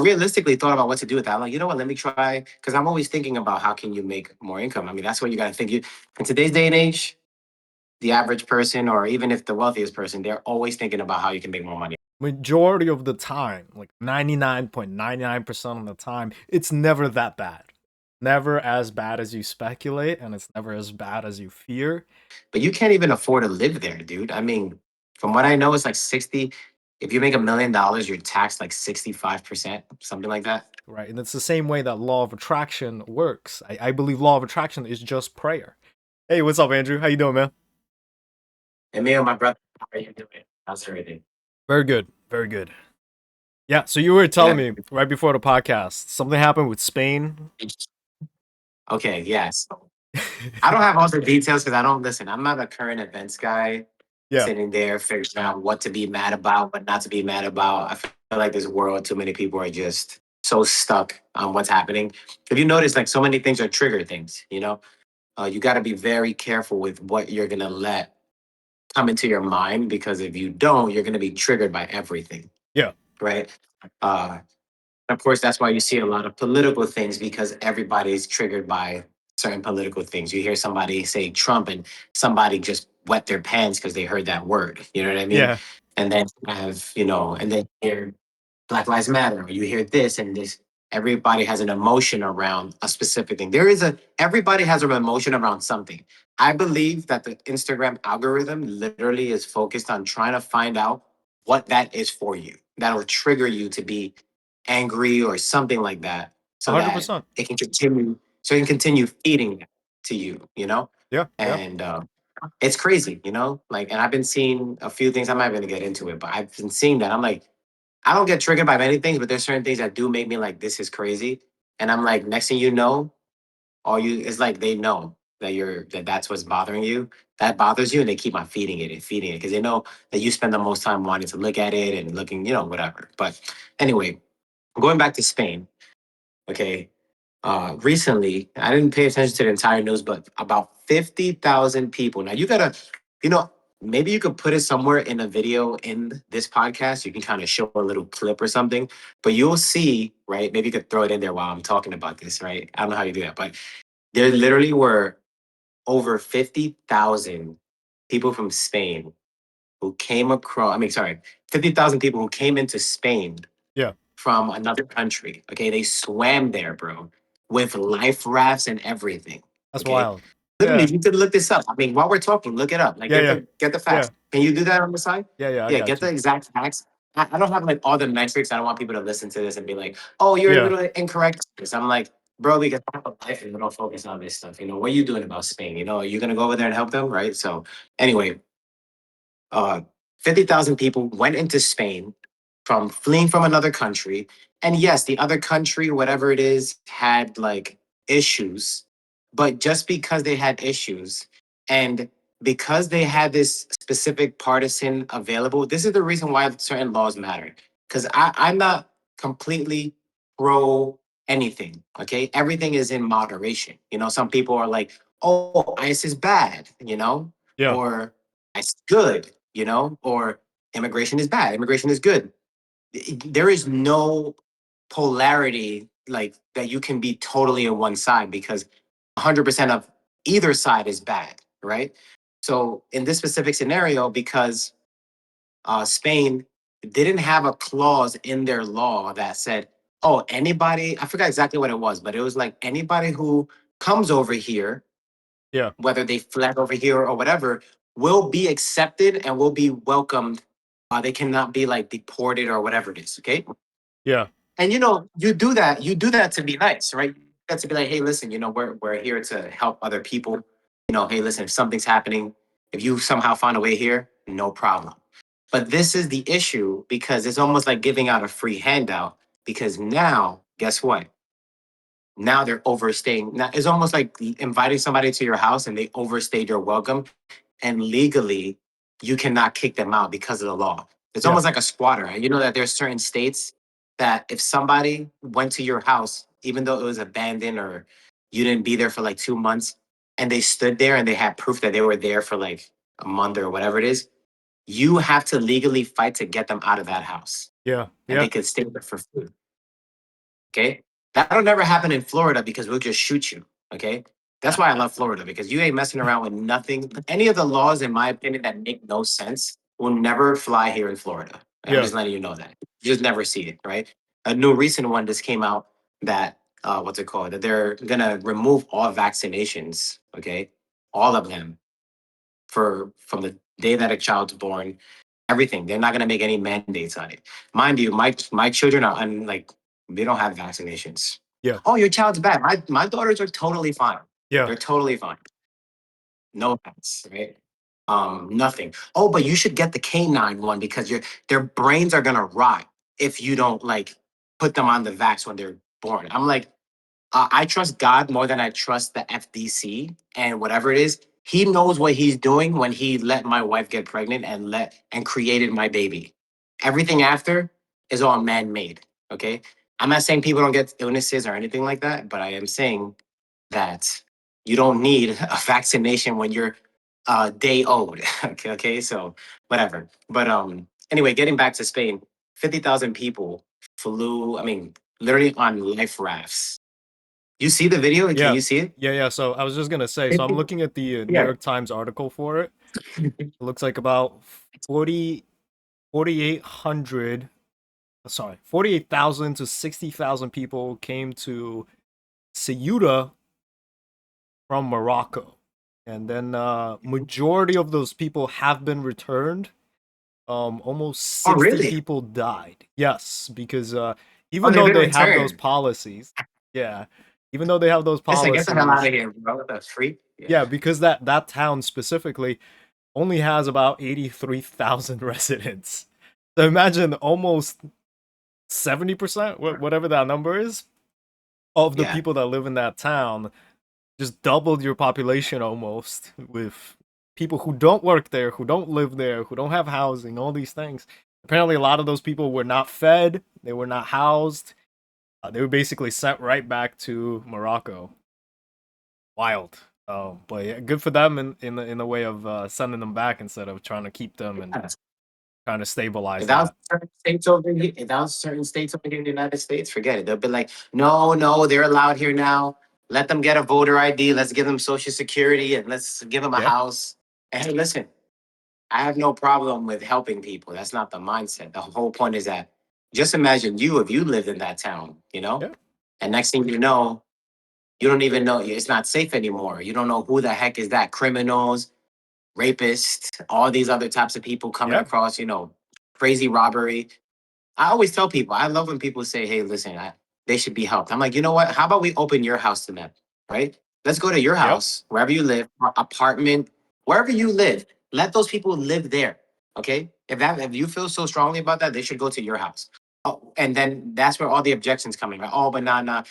realistically thought about what to do with that. I'm like, you know what? Let me try because I'm always thinking about how can you make more income. I mean, that's what you got to think. You in today's day and age, the average person, or even if the wealthiest person, they're always thinking about how you can make more money. Majority of the time, like 99.99% of the time, it's never that bad. Never as bad as you speculate, and it's never as bad as you fear. But you can't even afford to live there, dude. I mean, from what I know, it's like 60. If you make $1 million, you're taxed like 65%, something like that. Right? And it's the same way that law of attraction works. I believe law of attraction is just prayer. Hey, what's up, Andrew? How you doing, man? And me and my brother, how are you doing? How's everything? Very good. Very good. Yeah, so you were telling Yeah. me right before the podcast, something happened with Spain. Okay, yes. I don't have all the details because I don't listen. I'm not a current events guy Yeah. sitting there figuring out what to be mad about, what not to be mad about. I feel like this world, too many people are just so stuck on what's happening. If you notice, like so many things are trigger things, you got to be very careful with what you're going to let come into your mind because if you don't, you're going to be triggered by everything, Yeah. right? Uh, of course, that's why you see a lot of political things because everybody's triggered by certain political things. You hear somebody say Trump and somebody just wet their pants because they heard that word. You know what I mean? Yeah. And then you have, and then you hear Black Lives Matter, or you hear this and this. Everybody has an emotion around a specific thing. Everybody has an emotion around something. I believe that the Instagram algorithm literally is focused on trying to find out what that is for you. That'll trigger you to be angry or something like that so that 100%. it can continue feeding that to you. Yeah. Yeah. And it's crazy, like, and I've been seeing a few things. I'm not going to get into it, but I've been seeing that. I'm like, I don't get triggered by many things, but there's certain things that do make me like, this is crazy. And I'm like, next thing you know, it's like they know that's what's bothering you. That bothers you, and they keep on feeding it and feeding it because they know that you spend the most time wanting to look at it and looking, whatever. But anyway, going back to Spain, okay. Recently, I didn't pay attention to the entire news, but about 50,000 people. Now you gotta, you know, maybe you could put it somewhere in a video in this podcast. You can kind of show a little clip or something, but you'll see, right? Maybe you could throw it in there while I'm talking about this, right? I don't know how you do that, but there literally were over 50,000 people from Spain who came across, I mean, sorry, 50,000 people who came into Spain Yeah. from another country. Okay, they swam there, bro, with life rafts and everything. That's Okay, wild. literally, Yeah. you could look this up. I mean, while we're talking, look it up. Like, Yeah. get Yeah. the Yeah. facts. Can you do that on the side? Yeah. Yeah. I Yeah, get got the you. exact facts. I don't have like all the metrics. I don't want people to listen to this and be like, "Oh, you're a Yeah. little incorrect." Because I'm like, bro, we can have a life and we don't focus on this stuff. What are you doing about Spain? Are you gonna go over there and help them, right? So, anyway, uh, 50,000 people went into Spain from fleeing from another country. And yes, the other country, whatever it is, had like issues. But just because they had issues and because they had this specific partisan available, this is the reason why certain laws matter. Because I'm not completely pro anything. Okay. Everything is in moderation. Some people are like, oh, ICE is bad, Yeah. or ICE is good, or immigration is bad, immigration is good. There is no polarity like that you can be totally on one side because 100% of either side is bad, right? So in this specific scenario, because Spain didn't have a clause in their law that said, oh, anybody, I forgot exactly what it was, but it was like anybody who comes over here, Yeah. whether they fled over here or whatever, will be accepted and will be welcomed. They cannot be like deported or whatever it is. Okay. Yeah. And you do that to be nice, right? That's to be like, hey, listen, we're here to help other people. Hey, listen, if something's happening, if you somehow find a way here, no problem. But this is the issue because it's almost like giving out a free handout because now, guess what? Now they're overstaying. Now it's almost like inviting somebody to your house and they overstayed your welcome. And legally, you cannot kick them out because of the law. It's Yeah. almost like a squatter. And you know that there's certain states that if somebody went to your house, even though it was abandoned or you didn't be there for like 2 months, and they stood there and they had proof that they were there for like a month or whatever it is, you have to legally fight to get them out of that house. Yeah. And Yeah. they could stay there for free. Okay. That'll never happen in Florida because we'll just shoot you. Okay. That's why I love Florida because you ain't messing around with nothing. Any of the laws, in my opinion, that make no sense will never fly here in Florida. I'm Yeah, just letting you know that. You just never see it, right? A new recent one just came out that what's it called? That they're gonna remove all vaccinations, okay? All of them for from the day that a child's born, everything. They're not gonna make any mandates on it. Mind you, my children are like they don't have vaccinations. yeah, Oh, your child's bad. My daughters are totally fine. yeah, They're totally fine. No offense, right? Nothing. Oh, but you should get the canine one because their brains are gonna rot if you don't like put them on the vax when they're born. I'm like, I trust God more than I trust the FDC and whatever it is. He knows what he's doing when he let my wife get pregnant and created my baby. Everything after is all man made. Okay. I'm not saying people don't get illnesses or anything like that, but I am saying that you don't need a vaccination when you're day old. Okay, okay, so whatever. But anyway, getting back to Spain, 50,000 people flew. I mean, literally on life rafts. You see the video? Can yeah, you see yeah. So I was just gonna say, so I'm it? looking at the New Yeah. York Times article for it. It looks like about 40, 4,800, sorry, 48,000 to 60,000 people came to Ceuta from Morocco. And then majority of those people have been returned. Almost Oh, 60 really? people died. Yes, because Oh, even they've though been they have those returned. policies, yeah, even though they have those Listen, get the hell out policies, of here, bro. That's free. Yeah. yeah, because that town specifically only has about 83,000 residents. So imagine almost 70%, whatever that number is, of the Yeah. people that live in that town just doubled your population almost with people who don't work there, who don't live there, who don't have housing, all these things. Apparently, a lot of those people were not fed, they were not housed. They were basically sent right back to Morocco. Wild. But yeah, good for them in the way of sending them back instead of trying to keep them and Yeah. trying to stabilize If that was that. certain states over here, if that was certain states over here in the United States, forget it. They'll be like, no, no, they're allowed here now. Let them get a voter ID. Let's give them Social Security and let's give them a Yeah, house. And hey, listen, I have no problem with helping people. That's not the mindset. The whole point is that just imagine you if you lived in that town, yeah, and next thing you know, you don't even know it's not safe anymore. You don't know who the heck is that criminals, rapists, all these other types of people coming yeah, across, crazy robbery. I always tell people, I love when people say, hey, listen, they should be helped. I'm like, you know what? How about we open your house to them, right? Let's go to your yep, house, wherever you live, apartment, wherever you live. Let those people live there, okay? If you feel so strongly about that, they should go to your house. Oh, and then that's where all the objections coming. Right? Oh, but nah.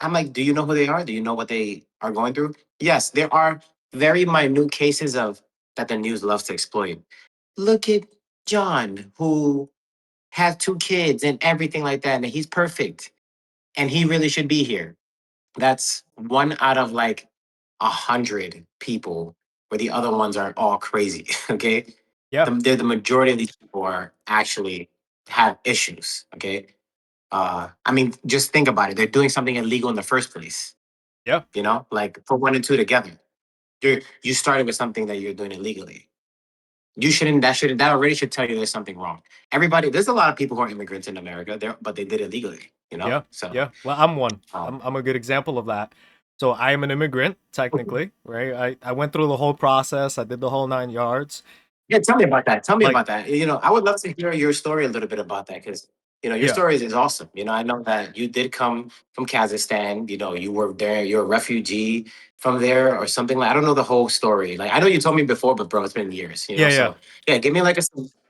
I'm like, do you know who they are? Do you know what they are going through? Yes, there are very minute cases of that the news loves to exploit. Look at John, who has two kids and everything like that, and he's perfect, and he really should be here. That's one out of like 100 people, where the other ones are all crazy. Okay, yeah, they're the majority of these people are actually have issues. Okay, I mean, just think about it. They're doing something illegal in the first place. yeah, Like put one and two together. You started with something that you're doing illegally. You shouldn't. That already should tell you there's something wrong. Everybody, there's a lot of people who are immigrants in America, but they did it legally. yeah, So yeah. Well, I'm one. um, I'm a good example of that. So I am an immigrant, technically, right? I went through the whole process. I did the whole 9 yards. yeah, tell me about that. Tell me Like, about that. I would love to hear your story a little bit about that because your yeah, story is awesome. I know that you did come from Kazakhstan. You were there. You're a refugee from there or something like. I don't know the whole story. Like I know you told me before, but bro, it's been years. yeah, yeah, So yeah,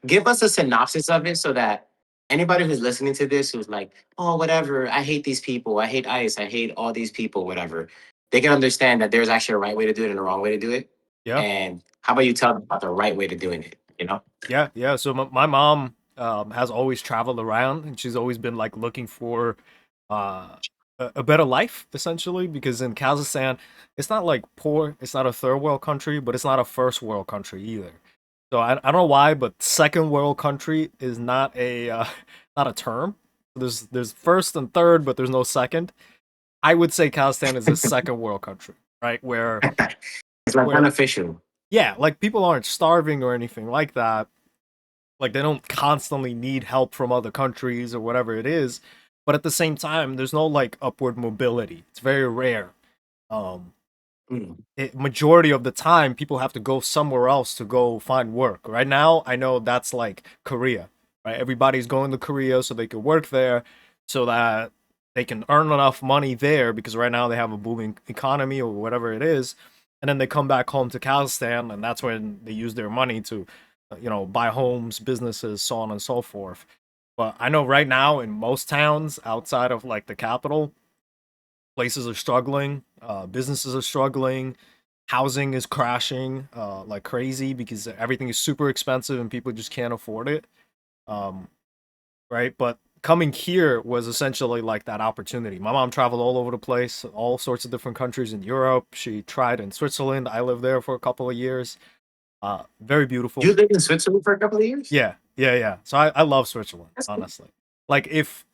give us a synopsis of it so that anybody who's listening to this who's like, oh, whatever, I hate these people. I hate ICE. I hate all these people. Whatever, they can understand that there's actually a right way to do it and a wrong way to do it. yeah. And how about you tell them about the right way to doing it? Yeah, yeah. So my mom has always traveled around, and she's always been like looking for uh, a better life, essentially. Because in Kazakhstan, it's not like poor, it's not a third world country, but it's not a first world country either. So I don't know why, but second world country is not a not a term. There's first and third, but there's no second. I would say Kazakhstan is a second world country, right? It's like Where unofficial. yeah, like people aren't starving or anything like that. Like they don't constantly need help from other countries or whatever it is. But at the same time, there's no like upward mobility. It's very rare. Um, Mm. Majority of the time people have to go somewhere else to go find work. Right now, I know that's like Korea, right? Everybody's going to Korea so they can work there so that they can earn enough money there because right now they have a booming economy or whatever it is. And then they come back home to Kazakhstan and that's when they use their money to buy homes, businesses, so on and so forth. But I know right now in most towns outside of like the capital, places are struggling, businesses are struggling, housing is crashing like crazy because everything is super expensive and people just can't afford it. Um, right? But coming here was essentially like that opportunity. My mom traveled all over the place, all sorts of different countries in Europe. She tried in Switzerland. I lived there for a couple of years. Very beautiful. You lived in Switzerland for a couple of years? Yeah, yeah, yeah. So I love Switzerland, That's cool. honestly. Like if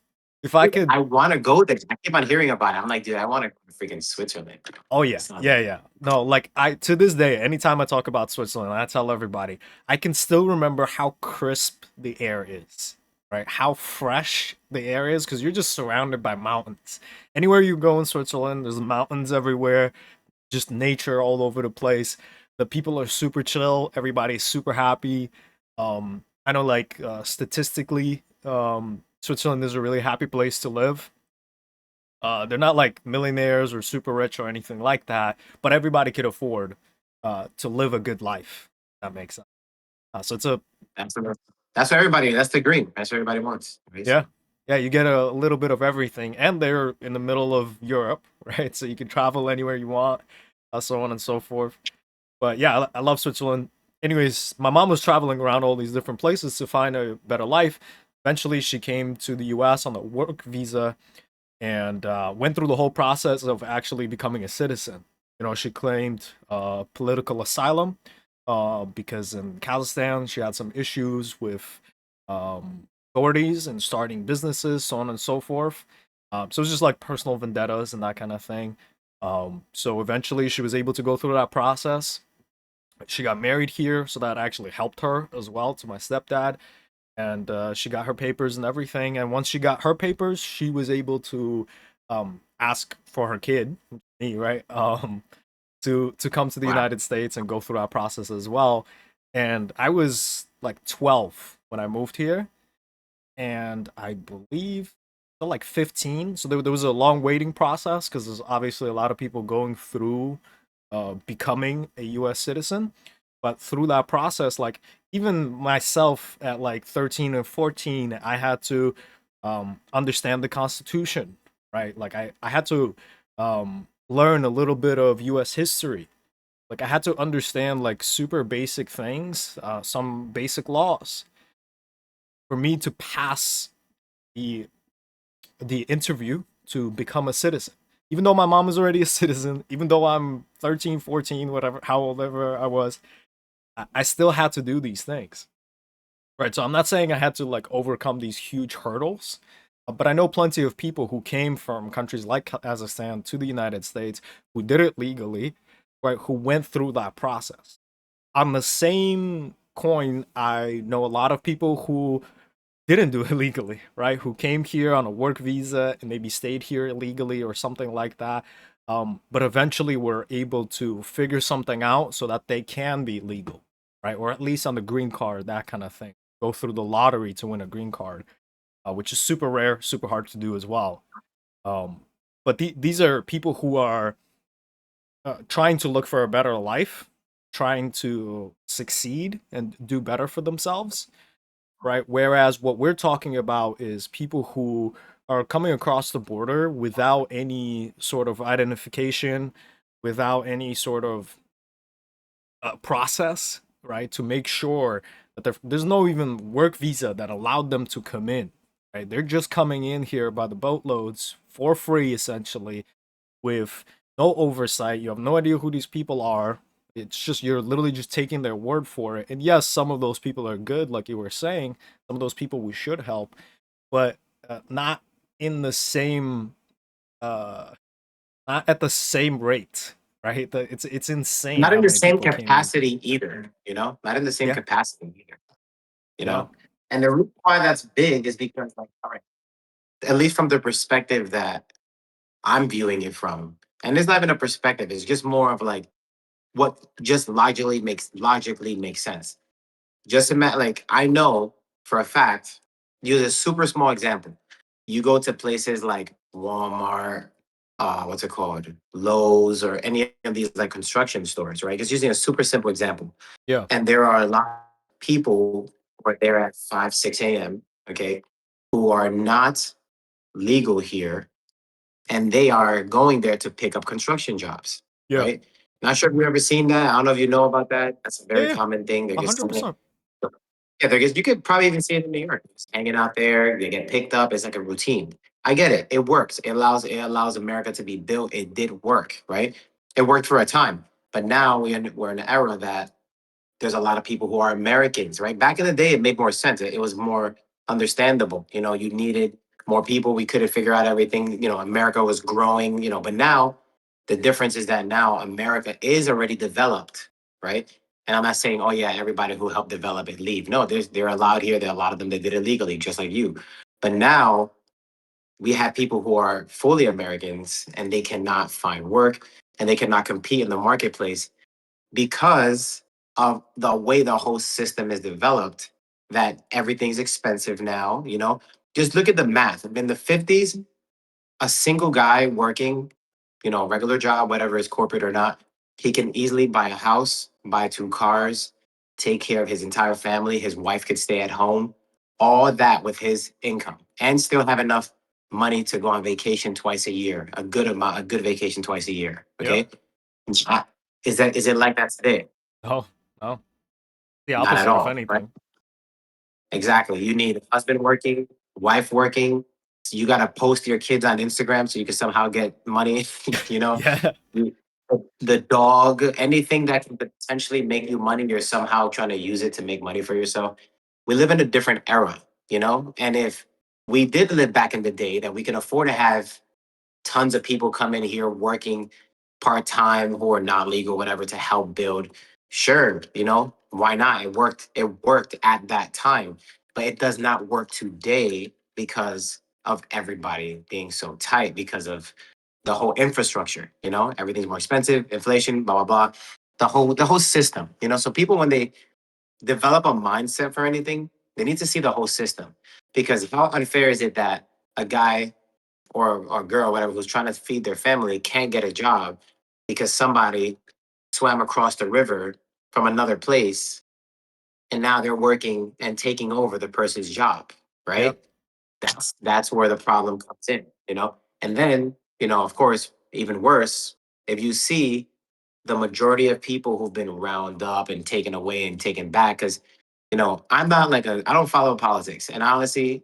I Dude, could. I want to go there. I keep on hearing about it. I'm like, dude, I want to go to freaking Switzerland. Oh yeah, It's not yeah, like, yeah. No, like I to this day, anytime I talk about Switzerland, I tell everybody, I can still remember how crisp the air is, right? How fresh the air is because you're just surrounded by mountains. Anywhere you go in Switzerland, there's mountains everywhere, just nature all over the place. The people are super chill, everybody's super happy. I know like statistically, Switzerland is a really happy place to live. They're not like millionaires or super rich or anything like that, but everybody could afford to live a good life. That makes sense. So it's a that's what, that's what everybody, that's the dream. That's what everybody wants, yeah, basically. yeah. You get a little bit of everything, and they're in the middle of Europe, right? So you can travel anywhere you want, so on and so forth. But yeah, I love Switzerland. Anyways, my mom was traveling around all these different places to find a better life. Eventually, she came to the U.S. on a work visa and went through the whole process of actually becoming a citizen. She claimed political asylum because in Kazakhstan she had some issues with authorities and starting businesses, so on and so forth. So it was just like personal vendettas and that kind of thing. So eventually she was able to go through that process. She got married here, so that actually helped her as well to my stepdad and she got her papers and everything. And once she got her papers, she was able to ask for her kid, me, right, to come to the Wow. United States and go through that process as well. And I was like 12 when I moved here, and I believe like 15. So there was a long waiting process because there's obviously a lot of people going through becoming a U.S. citizen. But through that process, like even myself at like 13 or 14, I had to understand the Constitution, right? Like I had to learn a little bit of U.S. history. Like I had to understand like super basic things, some basic laws for me to pass the the interview to become a citizen. Even though my mom is already a citizen, even though I'm 13, 14, whatever, how old ever I was, I still had to do these things. Right. So I'm not saying I had to like overcome these huge hurdles, but I know plenty of people who came from countries like Kazakhstan to the United States who did it legally, right? Who went through that process. On the same coin, I know a lot of people who didn't do it legally, right? Who came here on a work visa and maybe stayed here illegally or something like that. But eventually were able to figure something out so that they can be legal, right? Or at least on the green card, that kind of thing. Go through the lottery to win a green card, which is super rare, super hard to do as well. Um, but these are people who are trying to look for a better life, trying to succeed and do better for themselves, right? Whereas what we're talking about is people who are coming across the border without any sort of identification, without any sort of process, right? To make sure that there's no even work visa that allowed them to come in, right? They're just coming in here by the boatloads for free, essentially, with no oversight. You have no idea who these people are. It's just you're literally just taking their word for it. And yes, some of those people are good, like you were saying. Some of those people we should help, but not in the same uh not at the same rate, right? It's insane Not in how the many same people came in. capacity either, not in the same Yeah, capacity either, you yeah, know. And the reason why that's big is because, like, all right, at least from the perspective that I'm viewing it from, and it's not even a perspective, it's just more of like what just logically makes sense. Just imagine, like, I know for a fact, use a super small example. You go to places like Walmart, what's it called? Lowe's, or any of these like construction stores, right? Just using a super simple example. yeah, And there are a lot of people who are there at 5, 6 a.m., okay, who are not legal here, and they are going there to pick up construction jobs, yeah, right? Not sure if you've ever seen that. I don't know if you know about that. That's a yeah, very yeah. common thing. They're just 100%. yeah, they're just, you could probably even see it in New York. Just hanging out there, they get picked up. It's like a routine. I get it. It works. It allows America to be built. It did work, right? It worked for a time, but now we're in an era that there's a lot of people who are Americans, right? Back in the day, it made more sense. It was more understandable. You needed more people. We couldn't figure out everything. America was growing. But now the difference is that now America is already developed, right? And I'm not saying, oh yeah, everybody who helped develop it leave. No, they're allowed here. There are a lot of them that did it legally, just like you. But now we have people who are fully Americans and they cannot find work and they cannot compete in the marketplace because of the way the whole system is developed, that everything's expensive now. Just look at the math. In the 50s, a single guy working, regular job, whatever is corporate or not, he can easily buy a house, buy 2 cars, take care of his entire family. His wife could stay at home, all that with his income, and still have enough money to go on vacation twice a year, a good vacation twice a year. Yeah. Okay. Uh, is it like that today? No, no. The Not at opposite, if all, right? anything. Exactly. You need a husband working, wife working. So you got to post your kids on Instagram so you can somehow get money. you know, Yeah, You- the dog, anything that can potentially make you money, you're somehow trying to use it to make money for yourself. We live in a different era. And if we did live back in the day that we can afford to have tons of people come in here working part time who are not legal, whatever, to help build. Sure, why not? It worked. It worked at that time, but it does not work today because of everybody being so tight because of the whole infrastructure. Everything's more expensive, inflation, blah blah blah. The whole system. So people, when they develop a mindset for anything, they need to see the whole system. Because how unfair is it that a guy or girl, whatever, who's trying to feed their family can't get a job because somebody swam across the river from another place and now they're working and taking over the person's job, yeah, right? That's where the problem comes in. And then, of course, even worse, if you see the majority of people who've been round up and taken away and taken back, because I'm not I don't follow politics. And honestly,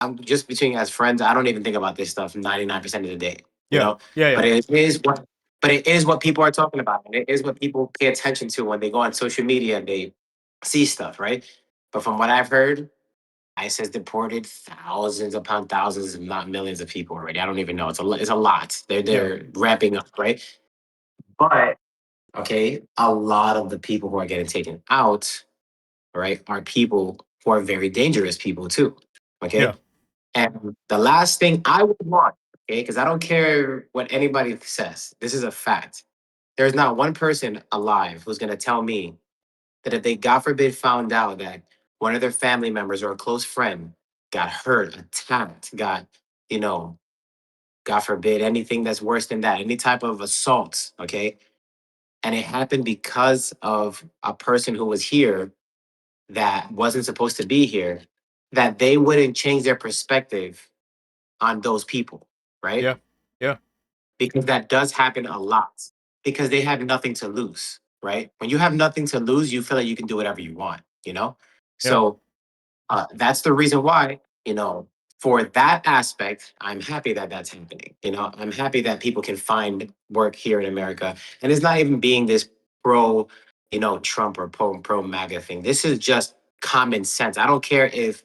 I'm just between as friends, I don't even think about this stuff 99% of the day, you yeah, know? yeah, But yeah, it is what people are talking about. And it is what people pay attention to when they go on social media and they see stuff, right? But from what I've heard, ICE has deported thousands upon thousands, if not millions of people already. I don't even know. It's a lot. They're yeah, they're ramping up, right? But okay, a lot of the people who are getting taken out, right, are people who are very dangerous people too. Okay. yeah, And the last thing I would want, okay, because I don't care what anybody says, this is a fact. There's not one person alive who's going to tell me that if they, God forbid, found out that one of their family members or a close friend got hurt, attacked, you know, God forbid, anything that's worse than that, any type of assault, okay, and it happened because of a person who was here that wasn't supposed to be here, that they wouldn't change their perspective on those people, right? yeah, yeah, Because that does happen a lot because they have nothing to lose, right? When you have nothing to lose, you feel like you can do whatever you want. yeah, So that's the reason why, for that aspect, I'm happy that that's happening. I'm happy that people can find work here in America. And it's not even being this pro, Trump or pro MAGA thing. This is just common sense. I don't care if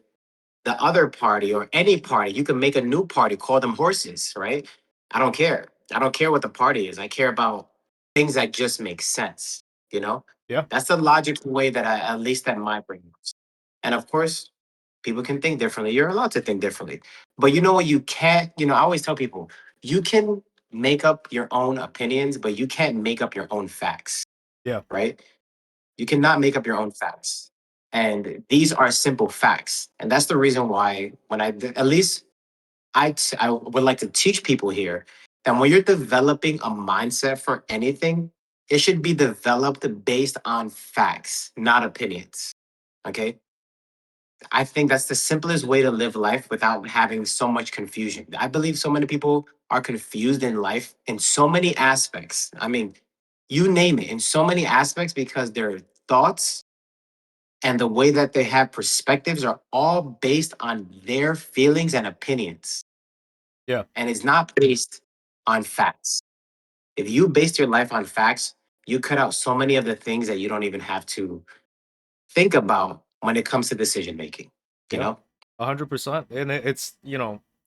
the other party or any party, you can make a new party, call them horses, right? I don't care. I don't care what the party is. I care about things that just make sense, you know? Yeah. That's the logical way that at least that my brain works. And of course, people can think differently. You're allowed to think differently. But you know what? You can't, I always tell people, you can make up your own opinions, but you can't make up your own facts, Yeah. right? You cannot make up your own facts. And these are simple facts. And that's the reason why, at least I would like to teach people here that when you're developing a mindset for anything, it should be developed based on facts, not opinions. Okay. I think that's the simplest way to live life without having so much confusion. I believe so many people are confused in life in so many aspects. I mean, you name it, in so many aspects because their thoughts and the way that they have perspectives are all based on their feelings and opinions. Yeah. And it's not based on facts. If you base your life on facts, you cut out so many of the things that you don't even have to think about when it comes to decision making, you Yep. know? 100%. And it's,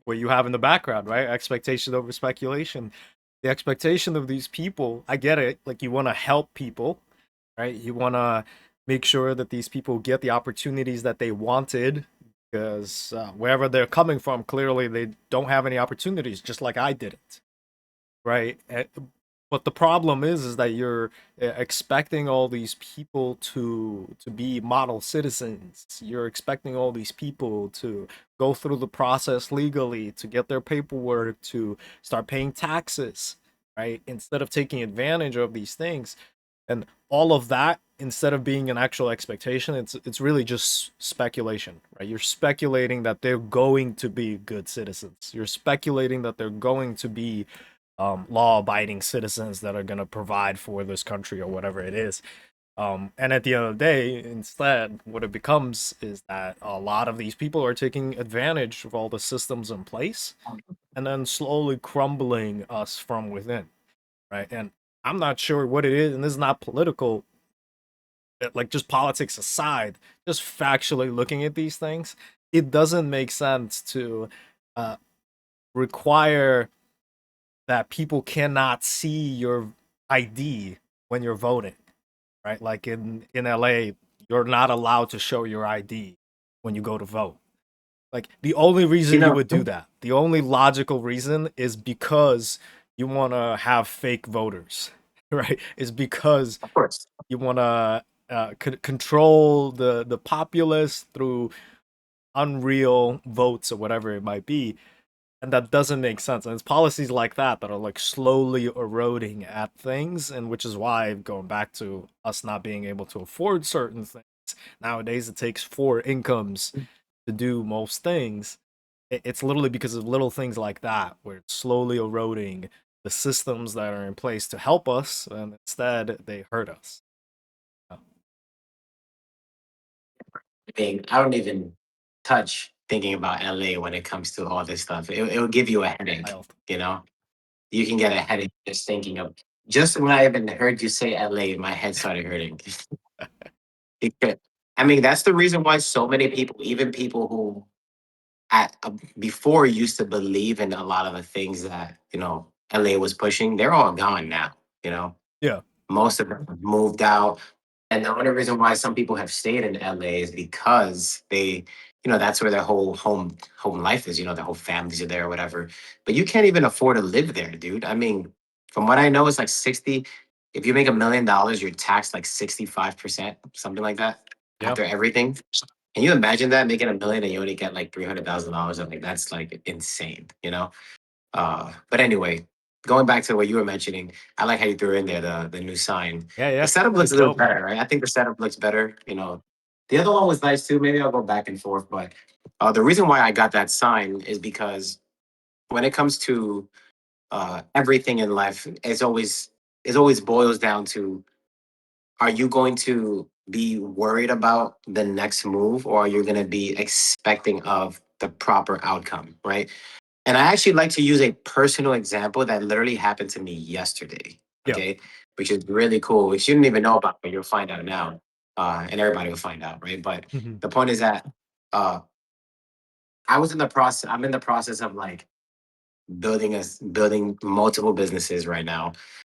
what you have in the background, right? Expectation over speculation. The expectation of these people, I get it. Like, you want to help people, right? You want to make sure that these people get the opportunities that they wanted because wherever they're coming from, clearly they don't have any opportunities, just like I didn't, right? But the problem is that you're expecting all these people to be model citizens. You're expecting all these people to go through the process legally, to get their paperwork, to start paying taxes, right? Instead of taking advantage of these things, and all of that, instead of being an actual expectation, it's really just speculation, right? You're speculating that they're going to be good citizens. You're speculating that they're going to be law-abiding citizens that are going to provide for this country or whatever it is. And at the end of the day, instead, what it becomes is that a lot of these people are taking advantage of all the systems in place and then slowly crumbling us from within, right? And I'm not sure what it is, and this is not political, like just politics aside, just factually looking at these things, it doesn't make sense to uh, require that people cannot see your ID when you're voting, right? Like in LA, you're not allowed to show your ID when you go to vote. Like, the only You reason you know, would do that, the only logical reason is because you want to have fake voters, right? Is because of course. you want to control the populace through unreal votes or whatever it might be, and that doesn't make sense. And it's policies like that that are like slowly eroding at things, and which is why, going back to us not being able to afford certain things nowadays, it takes four incomes to do most things. It's literally because of little things like that where it's slowly eroding the systems that are in place to help us, and instead they hurt us. I mean, I don't even touch thinking about LA when it comes to all this stuff. It will give you a headache, Wild. you know? You can get a headache just thinking of, just when I even heard you say LA, my head started hurting. Because- I mean, that's the reason why so many people, even people who before used to believe in a lot of the things that, LA was pushing, they're all gone now, you know? Yeah. Most of them have moved out. And the only reason why some people have stayed in LA is because that's where their whole home life is, their whole families are there or whatever. But you can't even afford to live there, dude. I mean, from what I know, it's like 60. If you make $1 million, you're taxed like 65%, something like that, Yeah. after everything. Can you imagine that, making 1 million and you only get like $300,000? I'm like, that's like insane, you know? But anyway, going back to what you were mentioning, I like how you threw in there the new sign. Yeah. The Yeah. setup looks It's a little dope. better, right? I think the setup looks better. The other one was nice too. Maybe I'll go back and forth, but the reason why I got that sign is because when it comes to everything in life, it always boils down to: are you going to be worried about the next move, or are you going to be expecting of the proper outcome, right? And I actually like to use a personal example that literally happened to me yesterday. Yeah. Okay. Which is really cool, which you didn't even know about, but you'll find out now. And everybody will find out, right? But Mhm. the point is that uh, I was in the process. I'm in the process of like building multiple businesses right now.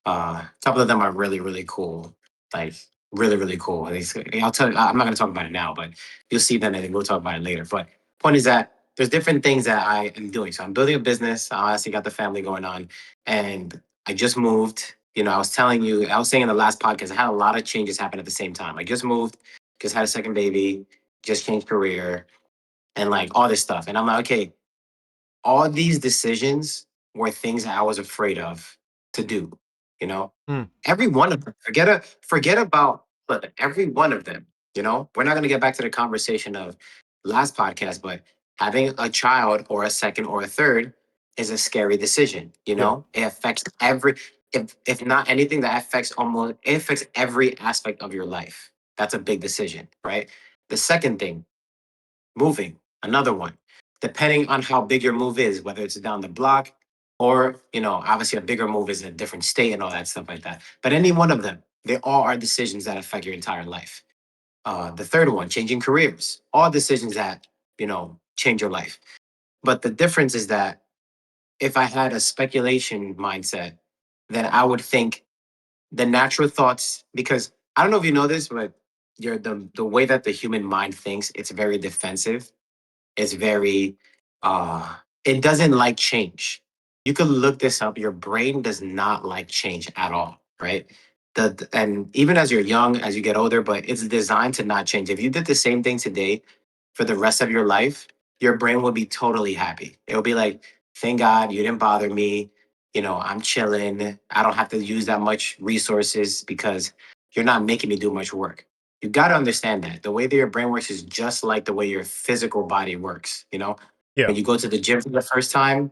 A couple of them are really cool, like really cool. I'll tell you, I'm not going to talk about it now, but you'll see them and we'll talk about it later. But point is that there's different things that I am doing. So I'm building a business. I honestly got the family going on, and I just moved. You know, I was telling you, I was saying in the last podcast, I had a lot of changes happen at the same time. I just moved, just had a second baby, just changed career, and like all this stuff. And I'm like, okay, all these decisions were things that I was afraid of to do. You know, Hmm. every one of them. Forget about but every one of them. You know, we're not going to get back to the conversation of last podcast, but having a child or a second or a third is a scary decision. You Yeah. know, it affects every if not anything that affects almost it affects every aspect of your life. That's a big decision, right? The second thing, moving, another one. Depending on how big your move is, whether it's down the block or, you know, obviously a bigger move is in a different state and all that stuff like that. But any one of them, they all are decisions that affect your entire life. The third one, changing careers, all decisions that, you know, change your life. But the difference is that if I had a speculation mindset, then I would think the natural thoughts, because I don't know if you know this, but the way that the human mind thinks, it's very defensive, is very it doesn't like change. You could look this up. Your brain does not like change at all, right? And even as you're young, as you get older, but it's designed to not change. If you did the same thing today for the rest of your life, your brain will be totally happy. It'll be like, thank God you didn't bother me. You know, I'm chilling. I don't have to use that much resources because you're not making me do much work. You got to understand that the way that your brain works is just like the way your physical body works. You know, Yeah. when you go to the gym for the first time,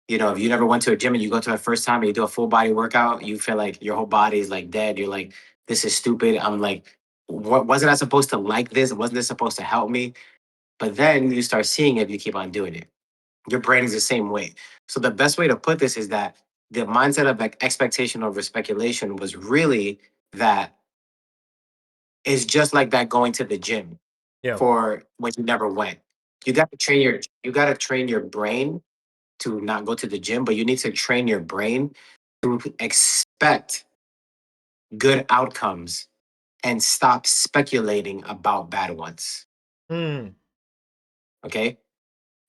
you know, if you never went to a gym and you go to the first time and you do a full body workout, you feel like your whole body is like dead. You're like, this is stupid. I'm like, what wasn't I supposed to like this? Wasn't this supposed to help me? But then you start seeing it, you keep on doing it. Your brain is the same way. So the best way to put this is that the mindset of like expectation over speculation was really that is just like that going to the gym Yeah. for when you never went. You got to train your brain to not go to the gym, but you need to train your brain to expect good outcomes and stop speculating about bad ones. Hmm. Okay?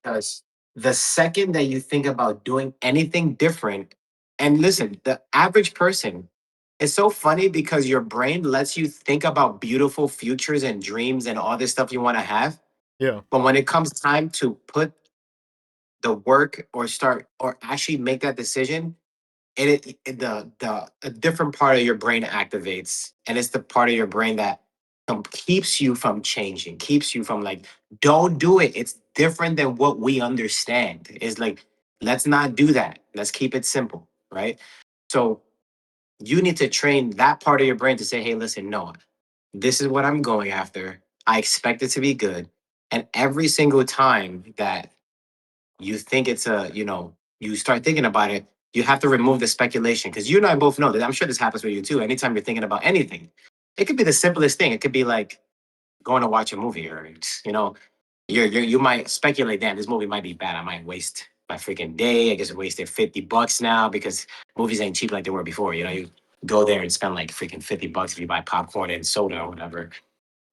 Because the second that you think about doing anything different, and listen, the average person, it's so funny because your brain lets you think about beautiful futures and dreams and all this stuff you want to have. Yeah. But when it comes time to put the work or start or actually make that decision, the a different part of your brain activates, and it's the part of your brain that keeps you from changing, keeps you from like, don't do it. It's different than what we understand. It's like, let's not do that. Let's keep it simple, right? So you need to train that part of your brain to say, hey, listen, no, this is what I'm going after. I expect it to be good. And every single time that you think it's a, you know, you start thinking about it, you have to remove the speculation because you and I both know that. I'm sure this happens with you too. Anytime you're thinking about anything, it could be the simplest thing. It could be like going to watch a movie, or you know, you might speculate, damn, this movie might be bad. I might waste my freaking day. I just wasted $50 now because movies ain't cheap like they were before. You know, you go there and spend like freaking $50 if you buy popcorn and soda or whatever.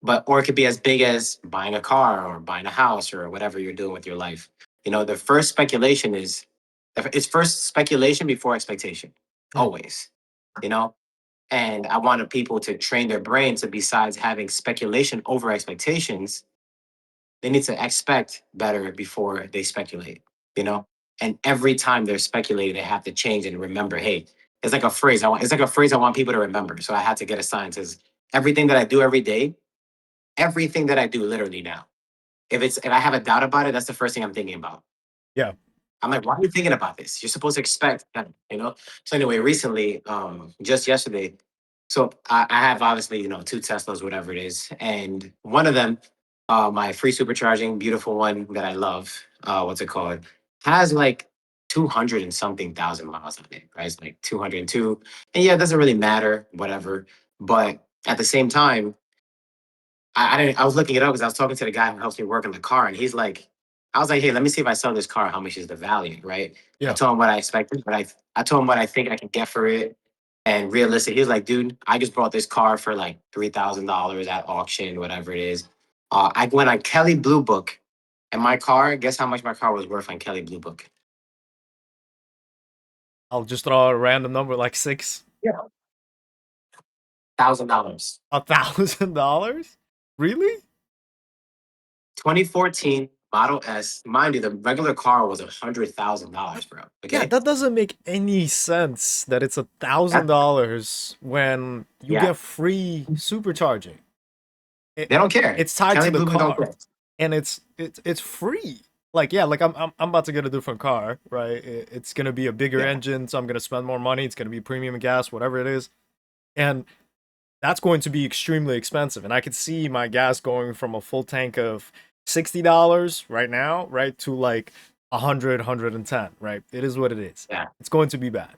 But or it could be as big as buying a car or buying a house or whatever you're doing with your life. You know, the first speculation is it's first speculation before expectation, Hmm. always. You know, and I wanted people to train their brain to, besides having speculation over expectations, they need to expect better before they speculate. You know, and every time they're speculating, they have to change and remember, hey, it's like a phrase. It's like a phrase I want people to remember. So I had to get a sign. Says everything that I do every day, everything that I do literally now. If I have a doubt about it, that's the first thing I'm thinking about. Yeah. I'm like, why are you thinking about this? You're supposed to expect that, you know? So anyway, recently, just yesterday, so I have obviously, you know, two Teslas, whatever it is. And one of them, my free supercharging, beautiful one that I love, what's it called? Has like 200 and something thousand miles on it, right? It's like 202. And yeah, it doesn't really matter, whatever. But at the same time, I was looking it up because I was talking to the guy who helps me work in the car, and he's like, I was like, hey, let me see if I sell this car, how much is the value, right? I Yeah. told him what I expected, but I told him what I think I can get for it. And realistic, he was like, dude, I just bought this car for like $3,000 at auction, whatever it is. I went on Kelly Blue Book, and my car, guess how much my car was worth on Kelly Blue Book? I'll just throw a random number like six. Yeah. $1,000. $1,000? Really? 2014 Model S. Mind you, the regular car was $100,000, bro. Yeah, Okay. that doesn't make any sense that it's a thousand That, dollars when you yeah. get free supercharging. They don't care. It's tied to Kelly the Blue Book don't car, care. and it's free. Like yeah, like I'm about to get a different car, right? It's gonna be a bigger Yeah. engine, so I'm gonna spend more money. It's gonna be premium gas, whatever it is, and that's going to be extremely expensive. And I could see my gas going from a full tank of $60 right now, right, to like 110, right? It is what it is. Yeah. It's going to be bad.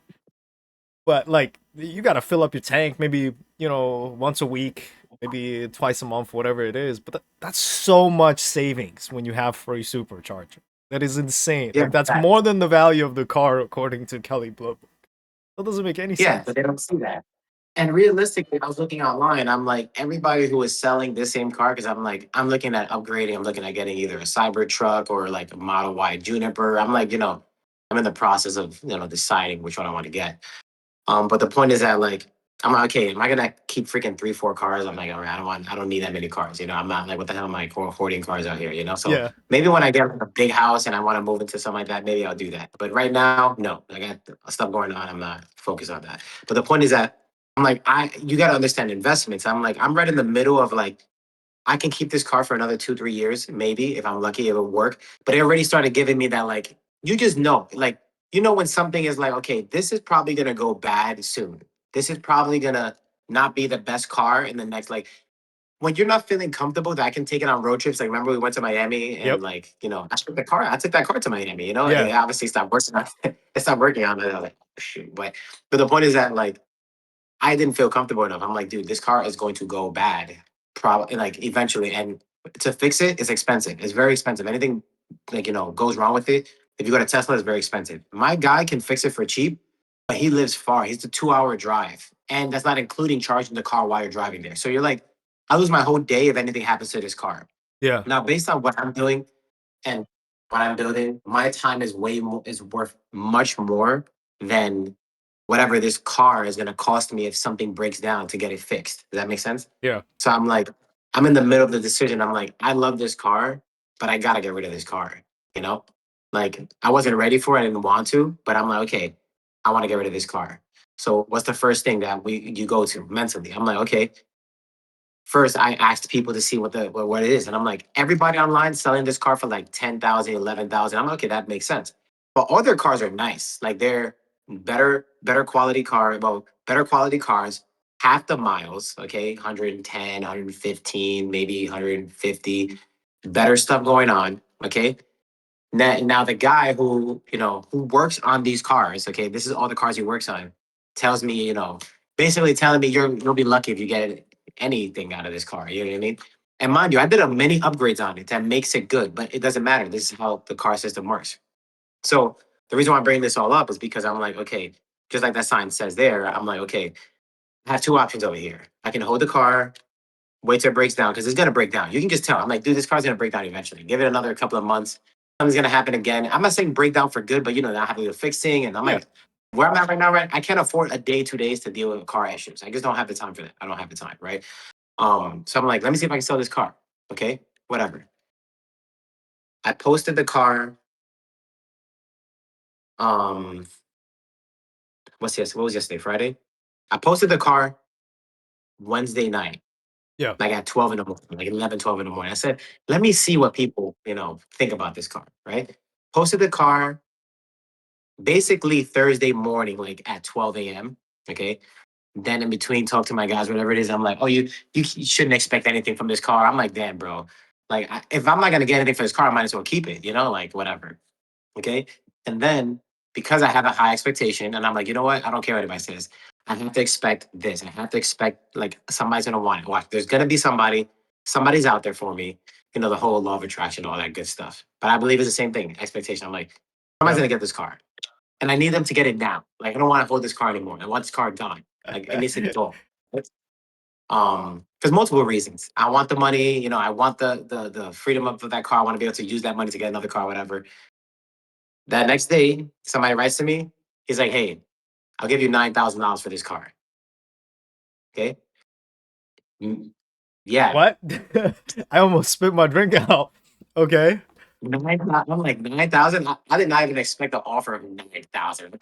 But like you got to fill up your tank maybe, once a week, maybe twice a month, whatever it is. But that's so much savings when you have free supercharger. That is insane. Yeah. Like that's more than the value of the car according to Kelly Blue. That doesn't make any Yeah. sense. But they don't see that. And realistically, I was looking online. I'm like, everybody who is selling this same car, because I'm like, I'm looking at upgrading. I'm looking at getting either a Cyber truck or like a Model Y Juniper. I'm like, I'm in the process of, deciding which one I want to get. But the point is that like I'm like, okay, am I gonna keep freaking three, four cars? I'm like, all right, I don't need that many cars. I'm not like what the hell am I hoarding cars out here, So Yeah. maybe when I get a big house and I want to move into something like that, maybe I'll do that. But right now, no. I got stuff going on. I'm not focused on that. But the point is that I'm like, you gotta understand investments. I'm like, I'm right in the middle of like I can keep this car for another 2, 3 years, maybe if I'm lucky, it'll work. But it already started giving me that like you just know, like when something is like, okay, this is probably gonna go bad soon. This is probably gonna not be the best car in the next like when you're not feeling comfortable that I can take it on road trips. Like remember we went to Miami and Yep. like, I took that car to Miami, Yeah. it obviously stopped working on it. It stopped working on it. I was like, shoot. But the point is that like I didn't feel comfortable enough. I'm like, dude, this car is going to go bad, probably like eventually. And to fix it is expensive. It's very expensive. Anything like goes wrong with it, if you go to Tesla, it's very expensive. My guy can fix it for cheap, but he lives far. He's a 2 hour drive, and that's not including charging the car while you're driving there. So you're like, I lose my whole day if anything happens to this car. Yeah. Now, based on what I'm doing and what I'm building, my time is way more is worth much more than whatever this car is going to cost me if something breaks down to get it fixed. Does that make sense? Yeah. So I'm like, I'm in the middle of the decision. I'm like, I love this car, but I gotta get rid of this car. You know, like I wasn't ready for it. I didn't want to, but I'm like, okay, I want to get rid of this car. So what's the first thing that you go to mentally? I'm like, okay, first I asked people to see what it is, and I'm like, everybody online selling this car for like 10,000, 11,000. I'm like, okay, that makes sense. But other cars are nice, like they're better quality better quality cars, half the miles, okay, 110, 115, maybe 150, better stuff going on, okay. Now the guy who works on these cars, okay, this is all the cars he works on, tells me, basically telling me you'll be lucky if you get anything out of this car. You know what I mean? And mind you, I did a many upgrades on it that makes it good, but it doesn't matter. This is how the car system works. So the reason why I'm bringing this all up is because I'm like, okay, just like that sign says there, I'm like, okay, I have two options over here. I can hold the car, wait till it breaks down because it's gonna break down. You can just tell. I'm like, dude, this car's gonna break down eventually. Give it another couple of months. Something's gonna happen again. I'm not saying break down for good, but not having the fixing. And I'm Yeah. like, where I'm at right now, right? I can't afford a day, 2 days to deal with car issues. I just don't have the time for that. I don't have the time, right? So I'm like, let me see if I can sell this car. Okay, whatever. I posted the car. Um, What was yesterday? Friday. I posted the car Wednesday night, Yeah. like at 12 in the morning, like 11, 12 in the morning. I said, let me see what people, think about this car, right? Posted the car basically Thursday morning, like at 12 a.m. Okay. Then in between, talk to my guys, whatever it is. I'm like, oh, you shouldn't expect anything from this car. I'm like, damn, bro. Like, if I'm not gonna get anything for this car, I might as well keep it. Like whatever. Okay. And then because I have a high expectation, and I'm like, you know what? I don't care what anybody says. I have to expect this. I have to expect like somebody's gonna want it. Watch, there's gonna be somebody. somebody's out there for me. The whole law of attraction, all that good stuff. But I believe it's the same thing. Expectation. I'm like, somebody's Yeah. gonna get this car, and I need them to get it now. Like I don't want to hold this car anymore. I want this car gone. Like it needs to go. There's multiple reasons. I want the money. I want the freedom of that car. I want to be able to use that money to get another car, whatever. That next day, somebody writes to me. He's like, "Hey, I'll give you $9,000 for this car." Okay. Mm, yeah. What? I almost spit my drink out. Okay. I'm like 9,000. I did not even expect the offer of 9,000. I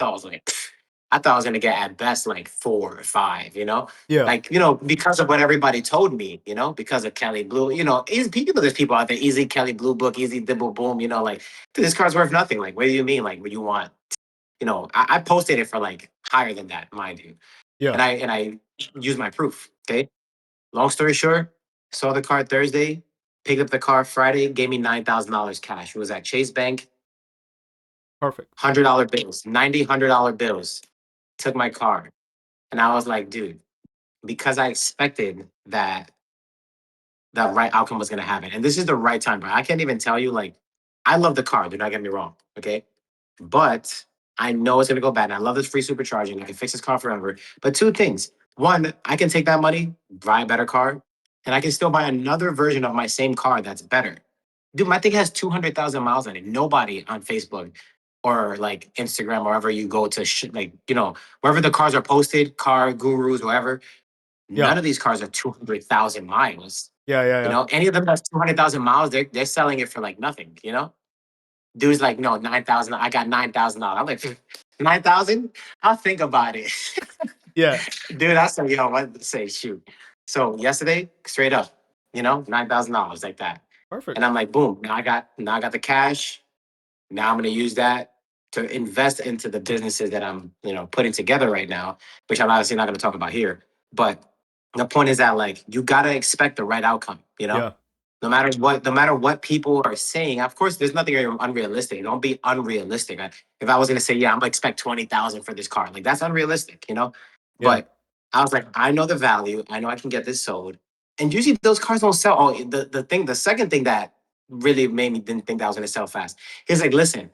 thought I was gonna get at best like 4 or 5. Yeah. Because of what everybody told me. Because of Kelly Blue. Easy people. There's people out there. Easy Kelly Blue Book. Easy Dibble Boom. Like, dude, this car's worth nothing. Like, what do you mean? Like, what you want? I posted it for like higher than that, mind you, Yeah. and I used my proof. Okay. Long story short, saw the car Thursday, picked up the car Friday, gave me $9,000 cash. It was at Chase Bank, Perfect. $100 bills, $100 bills. Took my car. And I was like, dude, because I expected that right outcome was gonna happen. And this is the right time, bro. I can't even tell you, like, I love the car, do not get me wrong. Okay. But I know it's gonna go bad. And I love this free supercharging. I can fix this car forever. But two things. One, I can take that money, buy a better car, and I can still buy another version of my same car that's better. Dude, my thing has 200,000 miles on it. Nobody on Facebook or like Instagram, wherever you go to, wherever the cars are posted, car gurus, whatever, Yeah. none of these cars are 200,000 miles. Yeah. Yeah. Yeah. Any of them that's 200,000 miles, they're selling it for like nothing. Dude's like, no, 9,000. I got $9,000. I'm like, 9,000? I'll think about it. Yeah. Dude, I said, yo, what say, shoot. So yesterday, straight up, $9,000 like that. And Perfect. I'm like, boom, now I got the cash. Now I'm gonna use that to invest into the businesses that I'm, putting together right now, which I'm obviously not gonna talk about here. But the point is that like you gotta expect the right outcome. Yeah. No matter what people are saying, of course, there's nothing unrealistic. Don't be unrealistic. If I was gonna say, yeah, I'm gonna expect 20,000 for this car, like that's unrealistic. Yeah. But I was like, I know the value. I know I can get this sold. And usually those cars don't sell. Oh, the second thing that really made me didn't think that I was gonna sell fast. He's like, listen,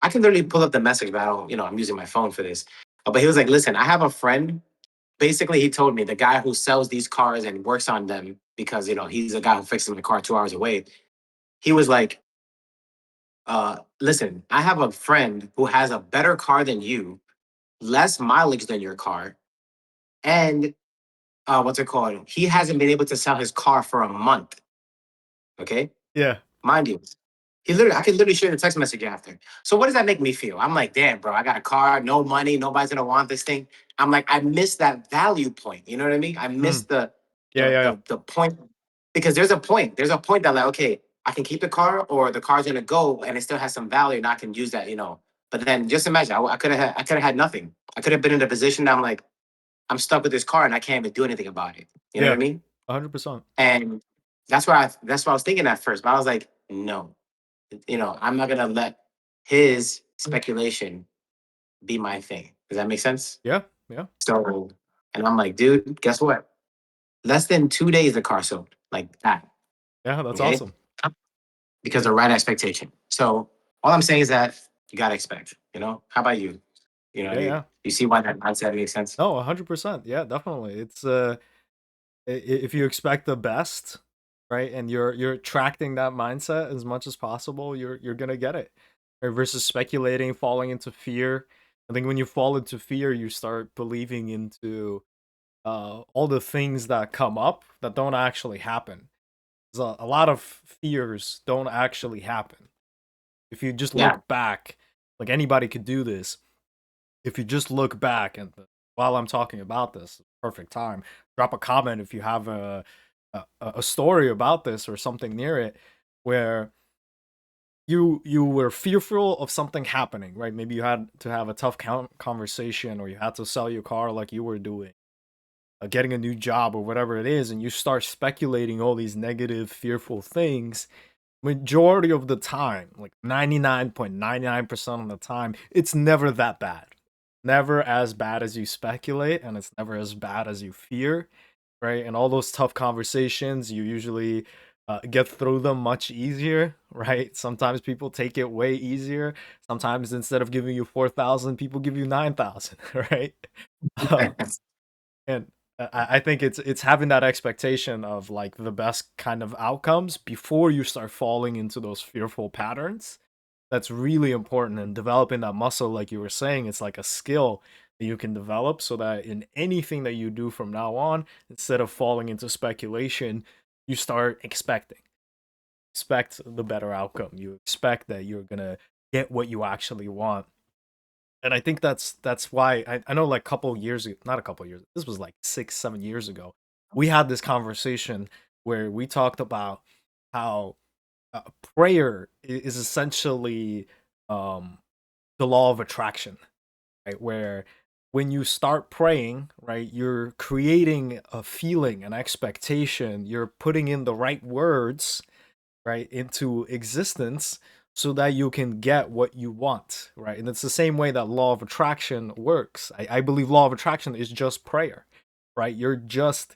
I can literally pull up the message, but I don't, I'm using my phone for this. But he was like, listen, I have a friend. Basically, he told me the guy who sells these cars and works on them because he's a guy who fixes my car 2 hours away. He was like, listen, I have a friend who has a better car than you, less mileage than your car, and what's it called? He hasn't been able to sell his car for a month. Okay, Yeah. mind you, I could literally share the text message after. So what does that make me feel? I'm like, damn, bro, I got a car, no money, nobody's gonna want this thing. I'm like, I missed that value point. You know what I mean? I Mm. missed the Yeah. the Yeah. Yeah. the, the point because there's a point. There's a point that like, okay, I can keep the car or the car's gonna go and it still has some value and I can use that. But then just imagine, I could have had nothing. I could have been in a position that I'm like, I'm stuck with this car and I can't even do anything about it. You know what Yeah. I mean? 100%. And that's what I was thinking at first. But I was like, no, I'm not gonna let his speculation be my thing. Does that make sense? Yeah. Yeah. So, and I'm like, dude, guess what? Less than 2 days, the car sold like that. Yeah. That's Okay, awesome. because of right expectation. So, all I'm saying is that you gotta expect. How about you? Yeah. You Yeah. you see why that mindset makes sense? No, 100%. Yeah, definitely. It's if you expect the best, right, and you're attracting that mindset as much as possible, you're gonna get it. Right? Versus speculating, falling into fear. I think when you fall into fear, you start believing into all the things that come up that don't actually happen. A lot of fears don't actually happen. If you just Yeah, look back, like anybody could do this. If you just look back and while I'm talking about this, perfect time. Drop a comment if you have a story about this or something near it where you were fearful of something happening, right? Maybe you had to have a tough conversation or you had to sell your car like you were doing, getting a new job or whatever it is, and you start speculating all these negative, fearful things. Majority of the time, like 99.99% of the time, it's never that bad. Never as bad as you speculate, and it's never as bad as you fear. right? And all those tough conversations, you usually get through them much easier, right? Sometimes people take it way easier. Sometimes instead of giving you 4,000, people give you 9,000, right? Um, and I think it's having that expectation of like the best kind of outcomes before you start falling into those fearful patterns. That's really important, and developing that muscle, like you were saying, it's like a skill that you can develop so that in anything that you do from now on, instead of falling into speculation, you start expect the better outcome. You expect that you're gonna get what you actually want. And I think that's why I know like a couple years ago, not a couple years, this was like 6 7 years ago, we had this conversation where we talked about how prayer is essentially um the law of attraction, right? Where when you start praying, right, you're creating a feeling, an expectation, you're putting in the right words, right, into existence so that you can get what you want, right? And it's the same way that law of attraction works. I believe law of attraction is just prayer, right? You're just